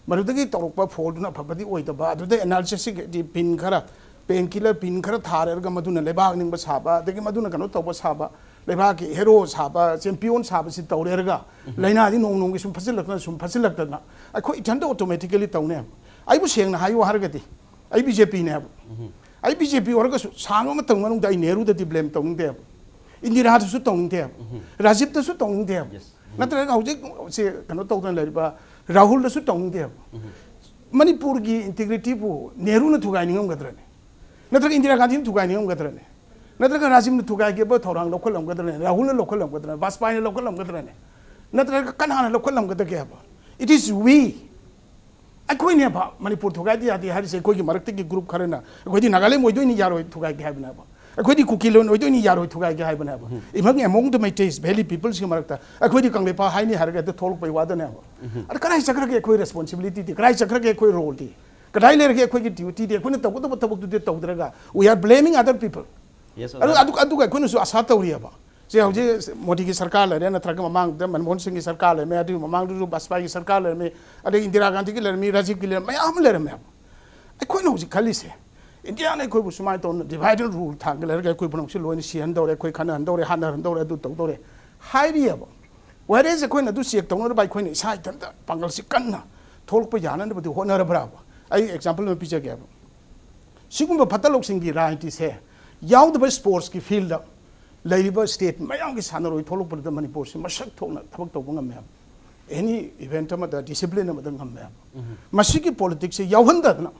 मरुदगी तौरपा फोल्डना फबदि ओइदबा अदुदे एनालिसिस दि पिन खरा पेन किलर पिन खरा थारगा मदुना लेबाग निंबा साबा अदगी मदुना कनो तौबा साबा लेबाग की हेरो साबा चैंपियन साबा सि तौरेरगा लैना दि नोंग नोंग सुम फसिलक्तना अखो इथंद ऑटोमेटिकली तौने आइबु सेंगना हायो हारगदि आई बीजेपी ने आई बीजेपी औरगा सांग म तंग मनुंग दाई नेहरू दि ब्लेम तौंगदे इंदिरा दसु तौंगदे राजीव दसु तौंगदे नत्र हौजिक से कनो तौदन लेरिबा राहुल दसु तौंगदे मणिपुर की इंटीग्रिटी बु नेहरू न थुगाइनिंगम गद्रने नत्र इंदिरा गांधी न थुगाइनिंगम गद्रने नत्र राजीव न थुगाइगे ब थौरांग लोखलम गद्रने राहुल न लोखलम गद्रने वाजपेयी न लोखलम गद्रने नत्र कनाना लोखलम गदगे हबा इट इज वी अखोइ ने बा मणिपुर थुगाइदि यादि हारिसे कोइ की मरक्ति की ग्रुप खरना कोइ नागालैंड मोइदोनि यारोइ थुगाइगे हाबना बा अखोइ कुकीलोन ओइदोनि यारोइ थुगाइगे हाबना बा among among the मेटेस valley peoples की मरक्ता अखोइ कंगलेपा हाइनि हारगे द थोल पै वादने बा अर कराइ चक्रगे अखोइ रिस्पांसिबिलिटी दि कराइ चक्रगे अखोइ रोल दि कदाइ लेरगे अखोइ की ड्यूटी दि अखोइ तबुद तबुक दि तौद्रगा we are blaming other people अदु अखोइ नु आशा तौरियाबा से हौजे मोदी की सरकार लेरे नत्रग ममांग द मनमोहन सिंह की सरकार ले में अदु ममांग दु वाजपेयी की सरकार ले में अदे इंदिरा गांधी की ले में राजीव की ले मयाम लेरे में अखोइ नु हौजे खली से इंडिया ने कोई सुमाय तो डिवाइड एंड रूल थांग लेरे कोई बनों से लोइन सी हंदौरे कोई खाना हंदौरे हाना हंदौरे अदु तौदौरे हाइरियाबा वेरेज अखोइ न दु सेक तौनो बाय खोइ न इसा इथंदा पांगल से कन्ना थोलप याना न बदु होनरब्राबा आई एग्जांपल में पिचे गया सिगुंबा फतलोक सिंह की राजनीति से याउदबा स्पोर्ट्स की फील्ड लेरिबा स्टेट मयाम की सानरोइ थोलप मणिपुर से मसक थोना थबक तौब ngam एनी इवेंट अमदा डिसिप्लिन अमदा ngam मसी की पॉलिटिक्स से यावहंदना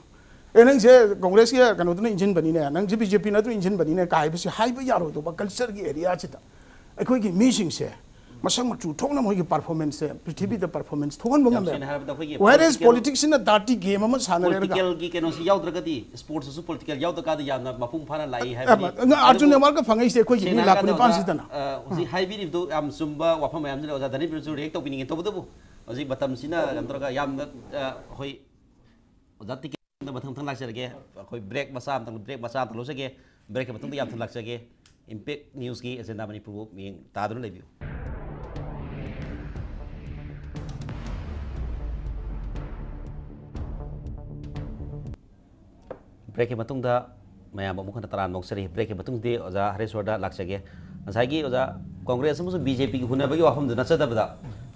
नंग से कांग्रेस के कनोदन इंजन बनी ने नंग बीजेपी न इंजन बनी ने काय बसे हाइब यारो तो कल्चर की एरिया से अखोई की मीसिंग से मसंग मचु थोंना मोई की परफॉर्मेंस से पृथ्वी द परफॉर्मेंस थोन बंगम वेयरएज पॉलिटिक्स इन दाटी गेम अम सानरेगा पॉलिटिकल की केनो से याउद्रगदी स्पोर्ट्स सु पॉलिटिकल याउदका द याना मपुंग फाना लाई है अर्जुन नेमार का फंगई से कोई की लाख नि पांच सितना उसी हाइबी दो आम सुंबा वाफम याम जले ओजा धनि बिरजु रिएक्ट तोबिनिंग तोबदबु उसी बतम सिना गंतरगा याम होई ओजा टिक मथंग थंग लाक्सरगे अखोई ब्रेक मसा तंग लोसगे ब्रेक के मतंग याम थंग लाक्सरगे इम्पैक्ट न्यूज़ की एजेंडा मणिपुर में तादुन लेबियो ब्रेक के मतुंगदा मयाम अमुखन तरान मोक्सरी ब्रेक के मतुंगदे ओजा हरेश्वरदा लाक्सगे ngसाइगी ओजा कांग्रेस अमसु बीजेपी की हुनबगी वाफम द नचदबदा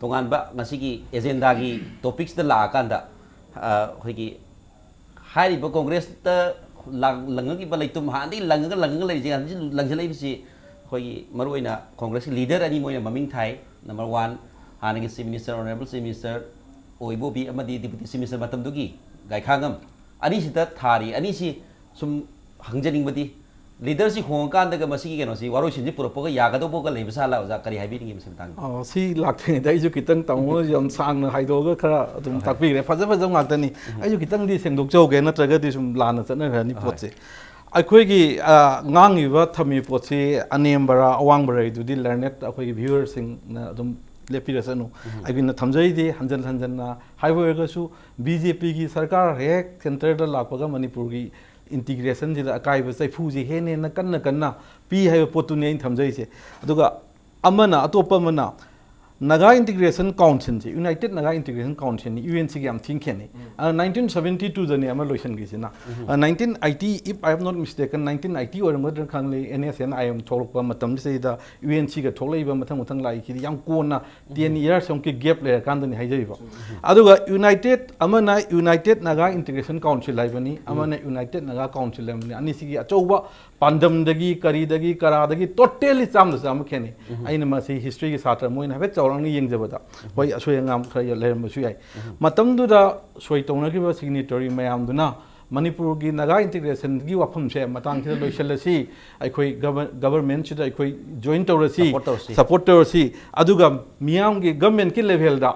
तोंगानबा ngasiगी एजेंडा की टॉपिक्स द लाकांदा होगी हारिबा कांग्रेस त लंगगी बलैतुम हांदी लंगगा लेजे लंगजलैबसी होगी मरुइना कांग्रेस की लीडर अनि मोइना ममिंग थाई नंबर 1 हानगी chief minister honourable chief minister Ibobi अमदी डिप्टी चीफ मिनिस्टर मतमदुगी गायखांगम अनि सिता थारी अनि सि सुम हंजनिंगबदी लीडर से होंकान मसी की कहोसी वारोसिन पुरपग यागदोबोग लेबसाला ओजा करी हाइबिरिंग मसंतांग सी लाक्थे दाइजु कितंग तांगो यम सांग हाइदोग खरा तुम ताकबिरे फज फज ngaktani आइजु कितंग दि सेंगदोक चौगे नत्रगा दि सुम लाना चनरनि पोचे अखोइगी ngangiba thami पोचे अनेमबरा अवांगबरा दुदि लर्नेट अखोइगी व्यूअर सिंग न तुम लेपिरसनु आइगिन थमजै दि हंजन हंजन ना हाइवेगसु बीजेपी की सरकार हेक सेंटर द लापगा मणिपुर की इंटीग्रेशन जिला अकाइब चैफू जी हेने न कन्ना कन्ना पी है पोतुने थमजै से अदुगा अमना अतोप मना Naga Integration Council, United Naga Integration Council, UNC Gam Thinkeni. 1972 the name of Lotion Gizina. 1980, if I am not mistaken, 1980 or Modern Kanli, NSN, I am told Matam say the UNC got told even Matam like young Kona, 10 years, some gap later, Kandan Hajaiva. Aduga United, Amana United Naga Integration Council, Livani, Amana United Naga Council, Anisigi Achoba, Pandam Dagi, Karidagi, Karadagi, totally some the Samakeni. I never say history is hard to have it. Orang ni yang jabata, why asal yang am kerja leher macam matam tu dah soal tahunan kita signatory mayam tu na Manipur ki Naga integration ki wafam saya matang kita loisel si, aku government kita aku join tahu si, supporter si, aduga miam ki government ki level dah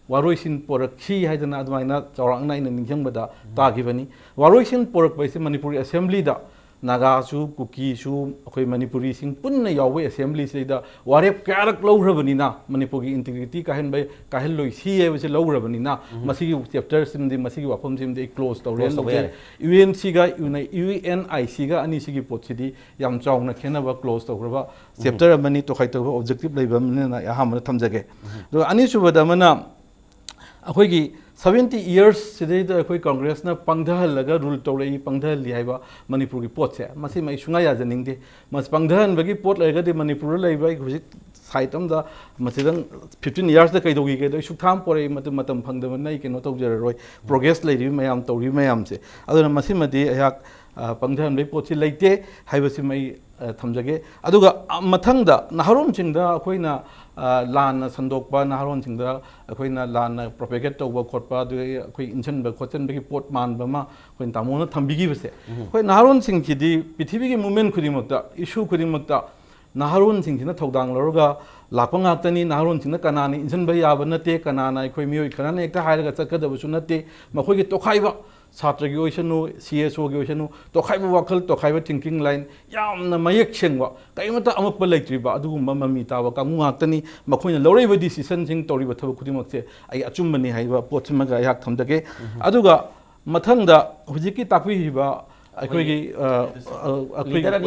waroisin porak si hai jana admai na orang na ini ninjang benda tak kibani waroisin porak baisi Manipur assembly dah Naga su, Kuki su, aku Manipuri sing pun na yawe assembly se da warep karak lau rabani na Manipuri integrity kahen bay kahen loi si hai wese lau rabani na masih chapter sim di masih wafam sim di close tau real UNC ga UNIC ga ani sigi pot sidi yang chong na kena ba close tau raba chapter mani to khai tau objective lai ba mane na ya ham na thamjage do ani su bada mana aku ki 70 years today the Congress na pangdahal laga rule tawlai pangdahal lihaiba Manipur ki pot se masi mai sunga ya janing de mas pangdahan bagi pot laga de Manipur laiba husit saitam da masidang 15 years da kai dogi ke do sukham pore matam phangda nai ke no tawjar roi progress lai ri mayam tawri mayam se aduna masi madi yak pangdahan bai pot se laite haibasi mai thamjage aduga mathangda naharom chingda akoina lan sandokpa naharon chingda akoina lan propagate tawba khotpa du akoi inchen ba khochen bagi pot man ba ma koin tamona thambigi base koi naharon sing chidi pithibi gi movement khudimukta issue khudimukta naharon sing china thodang loroga lakpa ngaktani naharon chingna kanani inchen ba yaba nate kanana akoi mioi kanana ekta hairaga chakada su nate makhoi gi tokhaiba Satra ki oisanu, CSO ki oisanu, tokhaiba wakal, tokhaiba thinking line, yamna mayak sengwa. Kaya mata amak balik triba, adu mami tawa kamu ngaktani, makoina laurai ba decision sing tori ba thabu kudi makse, ay achum mani haiba potmaga yak thamdake. Aduga mathangda hujiki takwi hiba, akoi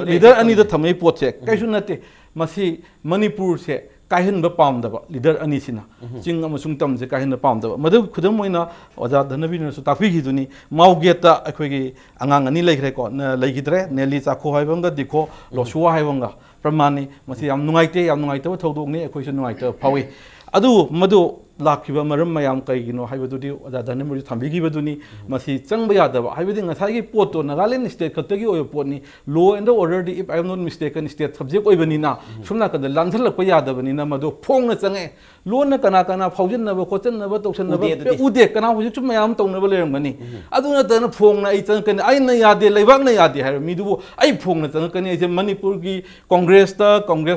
leader ani da thamai potse. Kaisu nate masi Manipur se kahin ba pam da leader ani sina ching amasung tam je kahin ba pam da madu khudam moina oja dhanabi na su takwi gi duni maugeta akoi gi angang ani lekhre ko lekhidre neli chakho haibanga dikho losua haibanga pramani masi yam nungai te thodok ni akoi su nungai te phawi adu madu lakhiba maram mayam kai gino haibadudi oja dhanamuri thambi gi baduni masi changba yadaba haibadi ngasai gi pot to Nagaland state khatagi oyo pot ni law and order di if I am not mistaken state subject oibani na sumna ka lanthal lakpa yadabani na madu phong na change law na kana phaujin na ba khochen na ba toksan na ba ude kana huju chum mayam tong na ba lermani aduna dana phong na I chang kan ai na yade leibak na yade har mi du ai phong na chang kan ai je Manipur gi Congress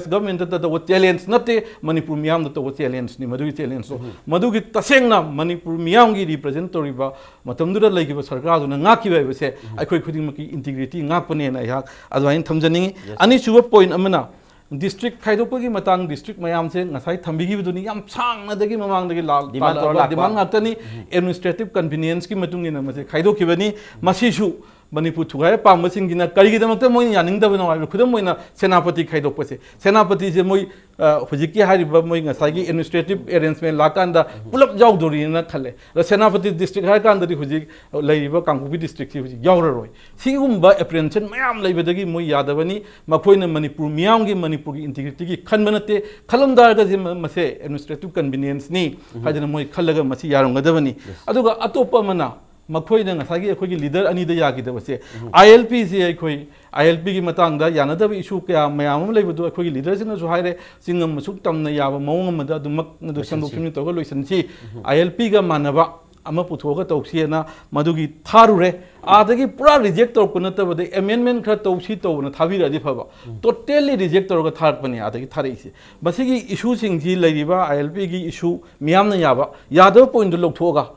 government ta the challenge nate Manipur miyam da to challenge ni madu challenge so Madugi tasengna Manipur miyamgi represent toriba matamdura laigiba sarkar duna ngakiba bese aikoi khudimaki integrity ngakpane na yak adwain thamjani ani suba point amana district khaidopagi matang district mayam se ngasai thambigi biduni yam sangna dagi mamang dagi demand ngakani administrative convenience ki matungi na mase khaidokibani masisu Manipur thugai pam singina karigidamata moi yaningdabano ai khudam moina senapati khaidopase senapati je moi hujiki hariba moi ngasagi administrative arrangement lakanda pulap jaudori na khale ra senapati district ha kan dari hujik laiba kangkubi district hujik yauraroi sigumba apprehension mayam laibadagi moi yadabani makoina Manipur miyamgi Manipur gi integrity gi khanbanate khalamdar ga je mase administrative convenience ni hajana moi khalaga masi yarangadabani aduga atopa mana Makoi na ngasagi akoi leader ani da yagi da base ILP se akoi ILP gi matang da yana da issue kya mayam lai bu akoi leader sing su haire singam masuk tam na yaba mawng ma da dumak na do sandok sim to ga loisan si ILP ga manaba ama puthoga tawsi na madugi tharure adagi pura reject tor kuna ta bade amendment kha tawsi to na thabira di phaba totally reject tor ga thar pani adagi thari se basigi issue sing ji laiba ILP gi issue miyam na yaba yadaw point lok thoga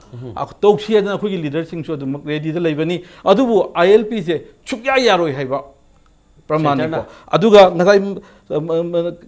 tawsi na khoi leader sing so dum ready da laibani adubu ILP se chukya yaroi haiba pramani ko aduga ngai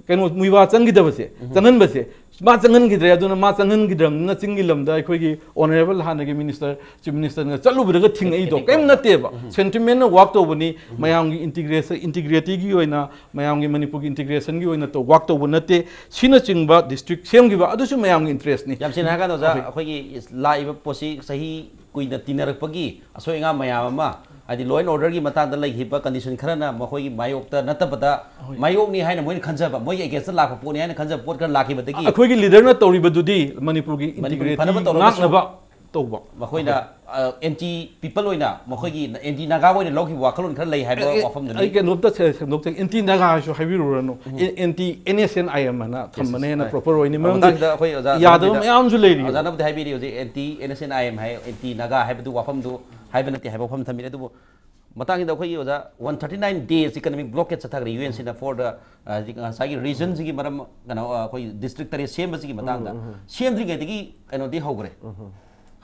keno muiwa changi da base changan base मा चंगनगिद्रे अदुना मा चंगनगिद्रमना चिंगी lambda अखोगी honourable हानगे minister chief minister न चलुबरगा थिंगई दो केम नतेबा सेंटिमेंट न वर्क तोबनी मयांगी इंटीग्रेशन इंटीग्रिटी की ओइना मयांगी मणिपुर की इंटीग्रेशन की ओइना तो वर्क तोब नते सिना चिंगबा डिस्ट्रिक्ट सेमगिबा अदुसु मयांगी इंटरेस्ट नि यामसिन हागा नोजा अखोगी लाइव पोसी सही कुइना तिनरपगी असोइंगा मयामा आदि लॉ एंड ऑर्डर की मतंग लेखिबा कंडीशन खरना मखोगी मायोक्ता नतबदा मायोकनी हाइना मोइन खंजबा मोइ अगेंस्ट लाखो पोनी हाइना खंजब पोट खर लाखिबदगी अखोगी लीडर न तौरिबदुदी मणिपुर की इंटीग्रेटी नाकनबा तौबा मखोइना एंटी पीपल ओइना मखोगी एंटी नागा ओइना लौखि वाखलोन खर लई हाइबा वाफम दनि के नोबता नोबता एंटी नागा सो हाइबिरुरनो एंटी एनएसएन आईएम ना थमने ना प्रॉपर ओइनि मरम यादव मयाम जु लेरि अजानब हाइबिरि होजे एंटी एनएसएन आईएम हाइ एंटी नागा हाइबदु वाफम दु हाइबनति हाइबफम थमिरे दुबो मतंग द खोई ओजा 139 डेज इकोनॉमिक ब्लॉकेज चथाग्रे यूएनसी ना फॉर द सागी रीजन जी मरम कनो खोई डिस्ट्रिक्ट तरे सेम जी मतंग सेम द्रिगे दिगी कनो दि होग्रे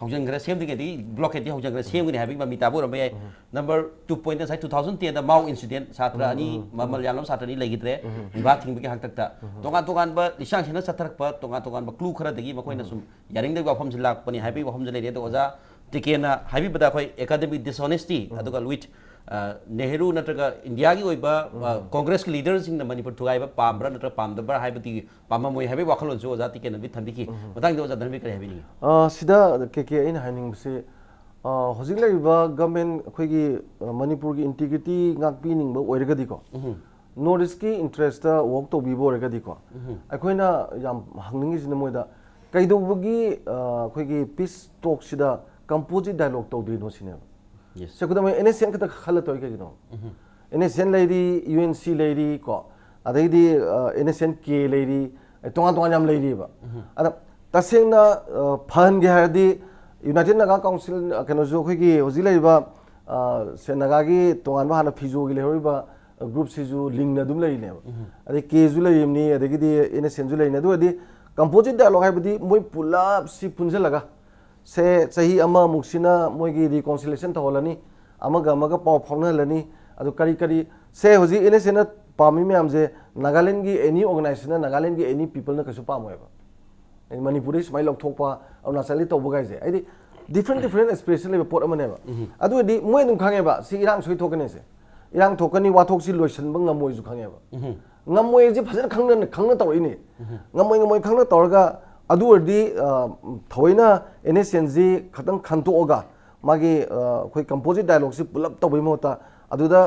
हौजंग्रे सेम द्रिगे दि ब्लॉकेज दि हौजंग्रे सेम गनि हाबि मिता बोर मे number 2 point 2010 the Mao incident छात्र अनि ममल यालम छात्र नि लेगिद्रे विवाद थिंग बि हक्तक तोंगा तोंगान ब लिसांग सिना चथरक प तोंगा तोंगान ब क्लू खरा दगी मकोइना सुम यारिंग दे वाफम जिला पनि हाबि वाफम जले दे ओजा टिकेना हाबी बदा खोई एकेडमिक डिसऑनेस्टी अदुगा विच नेहरू नत्रगा इंडिया की ओइबा कांग्रेस के लीडर्स सिंग मणिपुर थुगाइबा पामब्रा नत्र पामदबा हाइबती पामा मोइ हाबी वाखलो जो जाति के नबी थंबिकी मतंग दो जदन बि करे हाबी नि सिदा के इन हाइनिंग से हजिक लाइबा गवर्नमेंट खोगी मणिपुर की integrity ngakpi ning ba oiragadi ko north east की इंटरेस्ट वर्क तो बीबो ओरगदी को अखोइना याम हंगनिंग इस नमोदा कइदोबगी खोगी पीस टॉक सिदा कंपोजिट डायलॉग तो दिनो सिने से कुदा में एनएसएन का खल तो के नो एनएसएन लेरी यूएनसी लेरी को अदैदी एनएसएन के लेरी तोंगा तोंगा याम लेरी बा अदा तसेंना फन गे हदी यूनाइटेड नागा काउंसिल कनो जो खोगी होजि लेबा से नागा की तोंगा बा हाना फिजो गे लेहोइबा ग्रुप से जो लिंक ना दुम लेने अदे के जो लेमनी अदगी एनएसएन जो लेने दो अदि कंपोजिट डायलॉग है मोई पुला सी पुंजे लगा से सही अमा मुक्सिना मोई रिकॉन्सिलेशन तहलनी अमगा पाव फाउनहलनी अदो करी करी से होजी एनएसएन पामी मैम जे नागालैंड की एनी ऑर्गेनाइजेशन नागालैंड की एनी पीपल ना कसु पामोएबा मणिपुरी स्माइल लौथोकपा अरुणाचली तौबगाइजे आइदि डिफरेंट एक्सप्रेशन लेबा पोट अमनेबा अदुदि मोय नुम खांगेबा सी इरांग सोइ थोकने से इरांग थोकनी वाथोकसी लोइसन बंग ngमोय जु खांगेबा ngमोय जे फजन खंगना तौरिनी ngमोय खंगना तौरगा अदुवर्दी थोइना एनएसएन जी खतंग खंतोगा मागी कोई कंपोजिट डायलॉग से पुलअप तौबै मोता अदुदा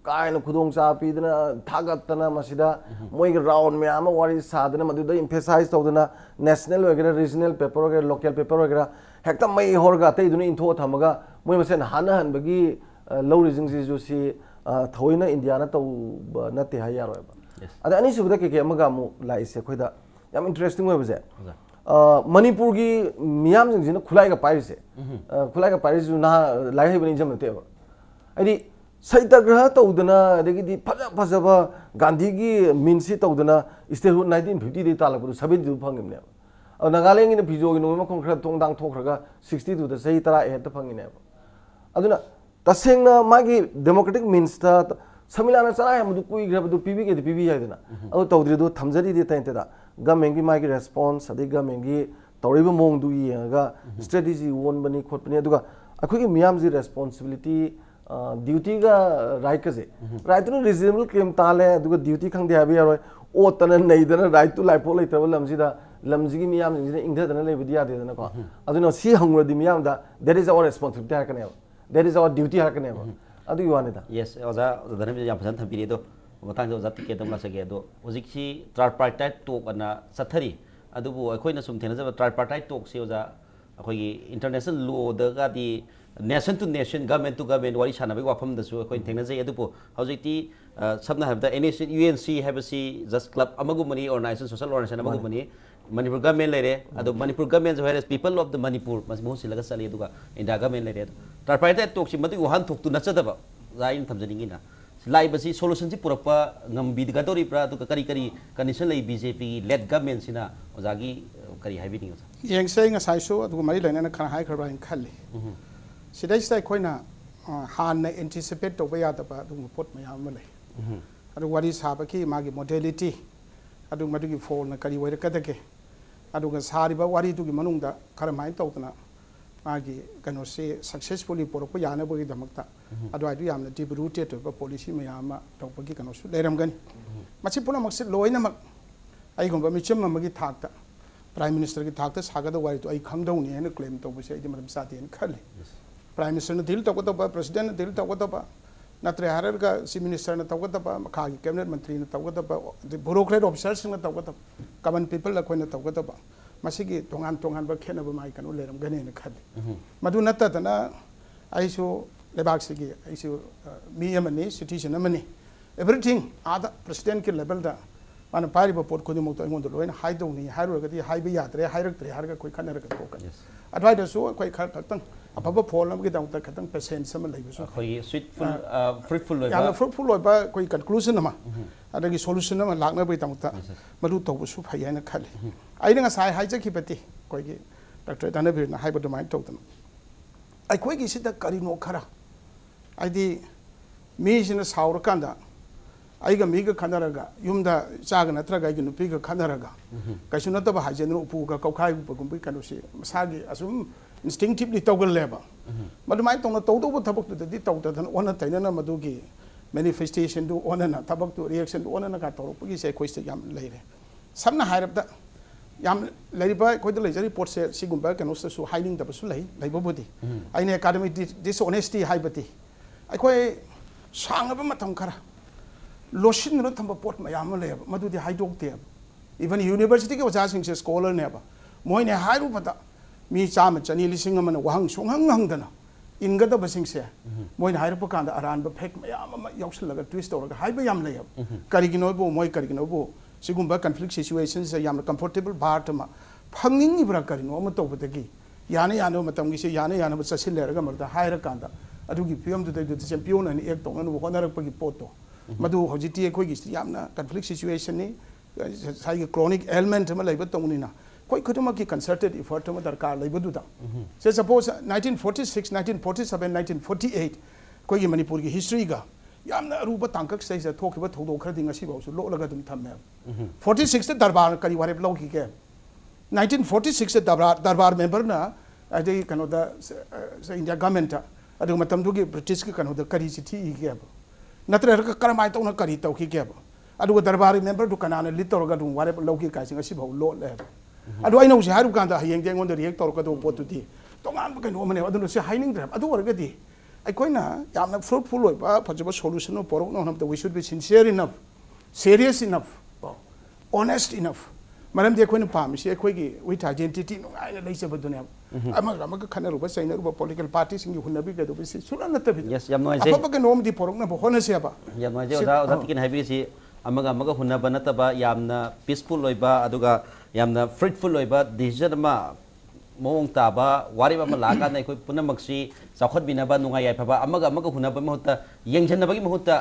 कायन खुदोंग चा पीदना थागतना मसिदा मोय राउंड में आमा वारी सादना मदुदा एम्फेसाइज तौदना नेशनल वगैरह रीजनल पेपर वगैरह लोकल पेपर वगैरह हेक्ता मई होरगा तैदुना इंथो थमगा मोय मसेन हाना हनबगी लौ रिजिंग जी जो सी थोइना इंडिया ना तौ नते हायारोबा अदा अनि सुबदा के अमगा मु लाइसे खोइदा याम इंटरेस्टिंग होबजे मणिपुर की मियाम जिंग खुलाई का पाइसे खुलाई का पाइस ना लाई बनी जम नते अदि सत्याग्रह तौदना अदगी फजा फजबा गांधी की मिनसी तौदना स्टेटहुड 1950 दे तालक 70 फंगिमने नागालैंड की फिजो की नोमा खरा तोंदांग थोखरगा 62 द सही तरा ए त फंगिने अदुना तसेंगना मागी डेमोक्रेटिक मीन्स ता समिलाना चला है मदु कुई ग्रबदु पीबी के पीबी याइदना अदु तौद्रिदु थमजरी दे तैंतेदा गवर्नमेंट की मागी रेस्पॉन्स अदि गवर्नमेंट की तौरिबा मोंग दु येगा स्ट्रेटजी वोन बनी खोट बनी अदुगा अखोगी मियाम जी रेस्पॉन्सिबिलिटी ड्यूटी का राइट का जे राइट टू रिजनेबल क्लेम ताले अदुगा ड्यूटी खंग दे हाबी यारोय ओ तन नैदना राइट टू लाइफ ले तब लमजिदा लमजी की मियाम जिने इंगदना लेबदि यादे दना को अदुना सी हंगरदि मियाम दा दैट इज आवर रेस्पॉन्सिबिलिटी हाकने दैट इज आवर ड्यूटी हाकने अदु युवानेदा यस ओजा दनम याम फसन थबिरि दो मतंग ओजा टिकेट दम लासगे दो होजिकसी ट्राइपार्टाइट टॉक अना सथरी अदुबु अखोइना सुम थेनजबा ट्राइपार्टाइट टॉक से ओजा अखोगी इंटरनेशनल लॉ दगा दी nation to nation government to government वारी सानबे वाफम दसु अखोइ थेनजै अदुबु हौजिकती सबना हबदा एनएसएन यूएनसी हैबसी जस्ट क्लब अमगुमनी ऑर्गेनाइजेशन सोशल ऑर्गेनाइजेशन अमगुमनी मणिपुर गवर्नमेंट लेरे अदो मणिपुर गवर्नमेंट जो है पीपल ऑफ द मणिपुर मसमो सिलगा चले दुगा इंडिया गवर्नमेंट लेरे ट्राइपार्टाइट टॉक सि मदु वहान थोक तु नचदबा जाइन थमजनिंगिना लाइबसी सोल्यूशन से पुरपा ngambidgadoriब्रा दुगा करी करी कंडीशन लै बीजेपी लेड गवर्नमेंट सिना ओजागी करी हाइबिनी येंगसे ngसाइसो अदुगा मरि लैना खना हाइ खरबा इन खाली सिदाइसै खोइना हान एंटिसिपेट तोबा यादबा अदुगा पोट मयाम लै अदु वारी साबकी मागी मोडेलिटी अदु मदुगी फोल न करी वैरकदके अदुगा सारिबा वारी तुगी मनुंगदा खरमाइन तौतना मागी कनोसे सक्सेसफुली पोरप यानबगी दमकता अदवाइदु यामना डीप रूटेड ओइबा पॉलिसी मयामा तौबगी कनोसु लेरमगनी मछि पुनमक्से लोइनमक आइगुंबा मिचम मगी थाकता प्राइम मिनिस्टर की थाकता सागदा वारी तो आई खंगदौनी हेन क्लेम तौबसे आइदि मरम साथेन खले प्राइम मिनिस्टर ने डील तौगदबा प्रेसिडेंट ने डील तौगदबा नत्रे हाररगा चीफ मिनिस्टर ने तौगदबा मखागी कैबिनेट मंत्री ने तौगदबा ब्यूरोक्रेट ऑफिसर्स ने तौगदबा कमन पीपल अखोइना तौगदबा मसिगी तोंगान तोंगान बा खेनबा माइ कनो लेरमगने ने खले मदु नत्तना आइसु लेबाक्सिगी आइसु मी अमनी सिटीजन अमनी एवरीथिंग आदा प्रेसिडेंट के लेवल दा माने पारिबा पोट खुदिमुक तो अइगोंद लोइन हाइदौनी हाइरुगदी हाइबा यात्रे हाइरक्त्रे हारगा कोइ खनरगा तोकन अदवाइदसु कोइ खतंग अफब फोल अमगी दाउता खतंग पेशेंस अम लैबसु खोई स्वीटफुल फ्रूटफुल लोइबा याना फ्रूटफुल लोइबा कोइ कंक्लूजन अमा अदगी सोल्यूशन अमा लाक्नबै दाउता मदु तौबसु फै हैन खले आइना साइ हाइजखिबति कोइगी डॉक्टर दानबीरना हाइबदो माइन तौतन आई कोइगी सिदा करिनो खरा आइदी मीसिना साउरकांदा आइगा मीगा खनरगा युमदा चागा नत्रगा आइगी नुपीगा खनरगा कैसु नतबा हाइजेन उपुगा कौखाइ उपगुंबै कनुसे मसागी असुम इंस्टिंक्टिवली तौगलेबा मदुमाइ तौना तौदोबो थबक्तुदि तौतदन ओना तैनना मदुगी मैनिफेस्टेशन दु ओनना थबक्तु रिएक्शन दु ओनना का तौरपगी से कोइसे याम लेरे सबना हाइरबदा याम लेरिबा कोइद लेजरी रिपोर्ट से सिगुंबा कनोससु हाइनिंग दबसु लेबोबुदि आइने एकेडमिक डिसऑनेस्टी हाइबति अखोय सांगबा मतम खरा लोशन न थंबा पोट मयाम लेब मदुदि हाइदोक्ते इवन यूनिवर्सिटी के ओजासिंग से स्कॉलर नेबा मोइने हाइरुबदा मी चाम चनी लिसिंग मन वहंग सुंगंग हंगदना इनगदब सिंगसे मोइन हाइरप कांद अरान ब फेक मयाम यौसलगा ट्विस्ट तौरगा हाइबा याम लेब करिगिनोबो मोइ करिगिनोबो सिगुंबा कॉन्फ्लिक्ट सिचुएशन से याम कंफर्टेबल बार्ट मा फंगिंग इब्रा करिनो अम तौबदगी याने यानो मतम गिसे याने यानो चसिलेरगा मरदा हाइर कांदा अदुगी पियम दु चैंपियन अनि एक तोंगन होनरपगी पोतो मधु हजिती अखोगी यामना कॉन्फ्लिक्ट सिचुएशन नि साइगे क्रोनिक एलिमेंट अमा लेब तौनिना कोई खुदमक की कंसर्टेड इफर्ट अमा दरकार लेबदुदा से सपोज 1946 1947 1948 कोई मणिपुर की हिस्ट्री का यामना अरुब तांकक से थोखिबा थौदो खरदि ngasi बावसु लोलगा दुम थमे 46 ते दरबार करी वारे लौकी के 1946 ते दरबार मेंबर ना अदे कनो दा इंडिया गवर्नमेंट अदु मतम दुगी ब्रिटिश के कनो दा करी चिठी के नत्र करमाय तौना करी तौकी के अदु दरबार मेंबर दु कनाना लिट तौरगा दु वारे लौकी कासि ngasi बाव लो ले अदु आइना उसे हारु कांदा हयेंग जेंगोंद रिएक्ट तौरगा दु पोतुदि तोंगान कनो मने अदु से हाइनिंग द्राम अदु वरगदि अखोइना यामना फ्रूटफुल होइबा फजबा सोल्यूशन पोरक नो हम we should be sincere enough serious enough honest enough मरम दे अखोइना पामिसि अखोइगी विथ आइडेंटिटी नुगाइना लेजबदुने अमग खनरुबा चैनरुबा पॉलिटिकल पार्टी सिंग हुनबी गदु बिसि सुना नतबि यस याम नोइजे अबग नोम दि पोरक न होनसेबा याम नोइजे ओदा तिकिन हाइबिसि अमग हुनबा नतबा यामना पीसफुल होइबा अदुगा यामना फ्रूटफुल होइबा डिसीजन मा मोंग ताबा वारिबा मा लागा नै कोइ पुनमक्सी चौखत बिनाबा नुंगाय याइफाबा अमग हुनबा महत्ता यंगजनबगी महत्ता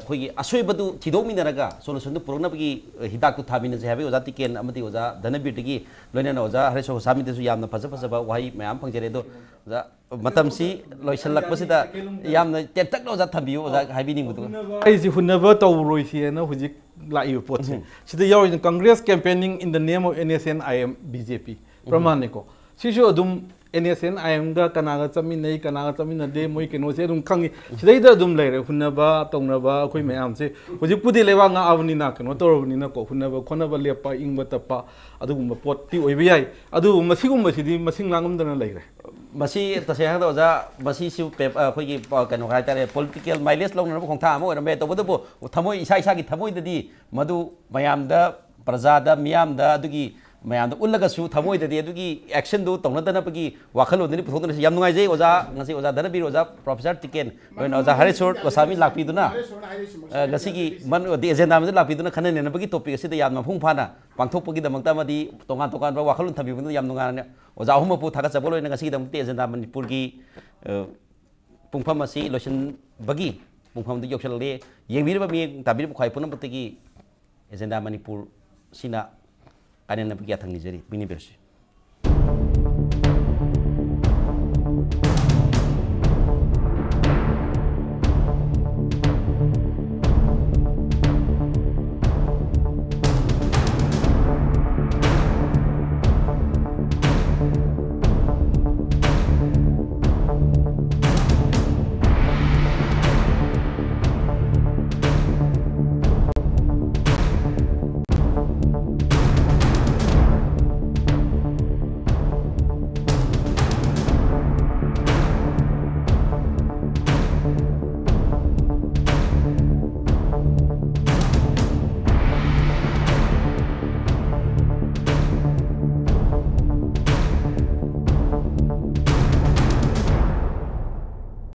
खोगी असोइबदु थिदोमिनरगा सोल्यूशन दु पुरनबगी हिदाकु थाबिन जे हाबे ओजा तिकेन अमति ओजा धनबीरदगी लोइना ओजा हरेसो सामिदेसु यामना फजफजबा वाहि मयाम फंगजेरे दो ओजा मतमसी लोइसलकपसिदा यामना तेतक ओजा थबियो ओजा हाबिनिंगबदु आइजि हुनबा तौरोइसिना हुजिक लाइयो पोतसे सिदा याव Congress campaigning in the name of NSNIM BJP प्रमाणिको सिसु अदुम NSNIM गा कनागा चमिनै कनागा चमिनदे मोइ केनोसे अदुम खंगी सिदैदा अदुम लेरे हुनबा तौनबा अखोइ मयाम से हुजिपुदि लेवा nga आवनिना केनो तोरबनिना को हुनबा खोनबा लेपा इंगबा तपा अदुगुम पोत्ति ओइबे याइ अदु मसिगुम सिदि मसिंग लांगमदना लेरे मसी तसे हां ओजा मसी सु अखोइगी कनो हाइतारे पॉलिटिकल माइलेज लौनबा खोंथा अमा ओरमे तबदबो थमोइ इसा इसा की थमोइददि मदु मयामदा प्रजादा मियामदा अदुगी मयाम उल्लगसु थमोइददि अदुगी एक्शन दु तौनदनबगी वाखलोदनि पुथोदनसि याम नुगाइजे ओजा ngasi ओजा धनबीर ओजा प्रोफेसर टिकेन लोइन ओजा हरेश्वर गोसामी लाक्पिदुना ngasi मन एजेंडा में लाक्पिदुना खननेनबगी टॉपिक असिदा याम मफुंग फाना पांथोकपगी दमक्ता मदि तोंगान तोंगान वाखलोन थबिबुना याम नुगाने ओजा अहुमपु थागचबो लोइन ngasi दमक्ते एजेंडा मणिपुरगी पुंफम असि लोशन बगी पुंफम दु योक्सलले येंबिरबा मी ताबिरबो खाइ पुनमतगी एजेंडा मणिपुर सिना कानेन बगी थंगनिजरी बिनि बेरसि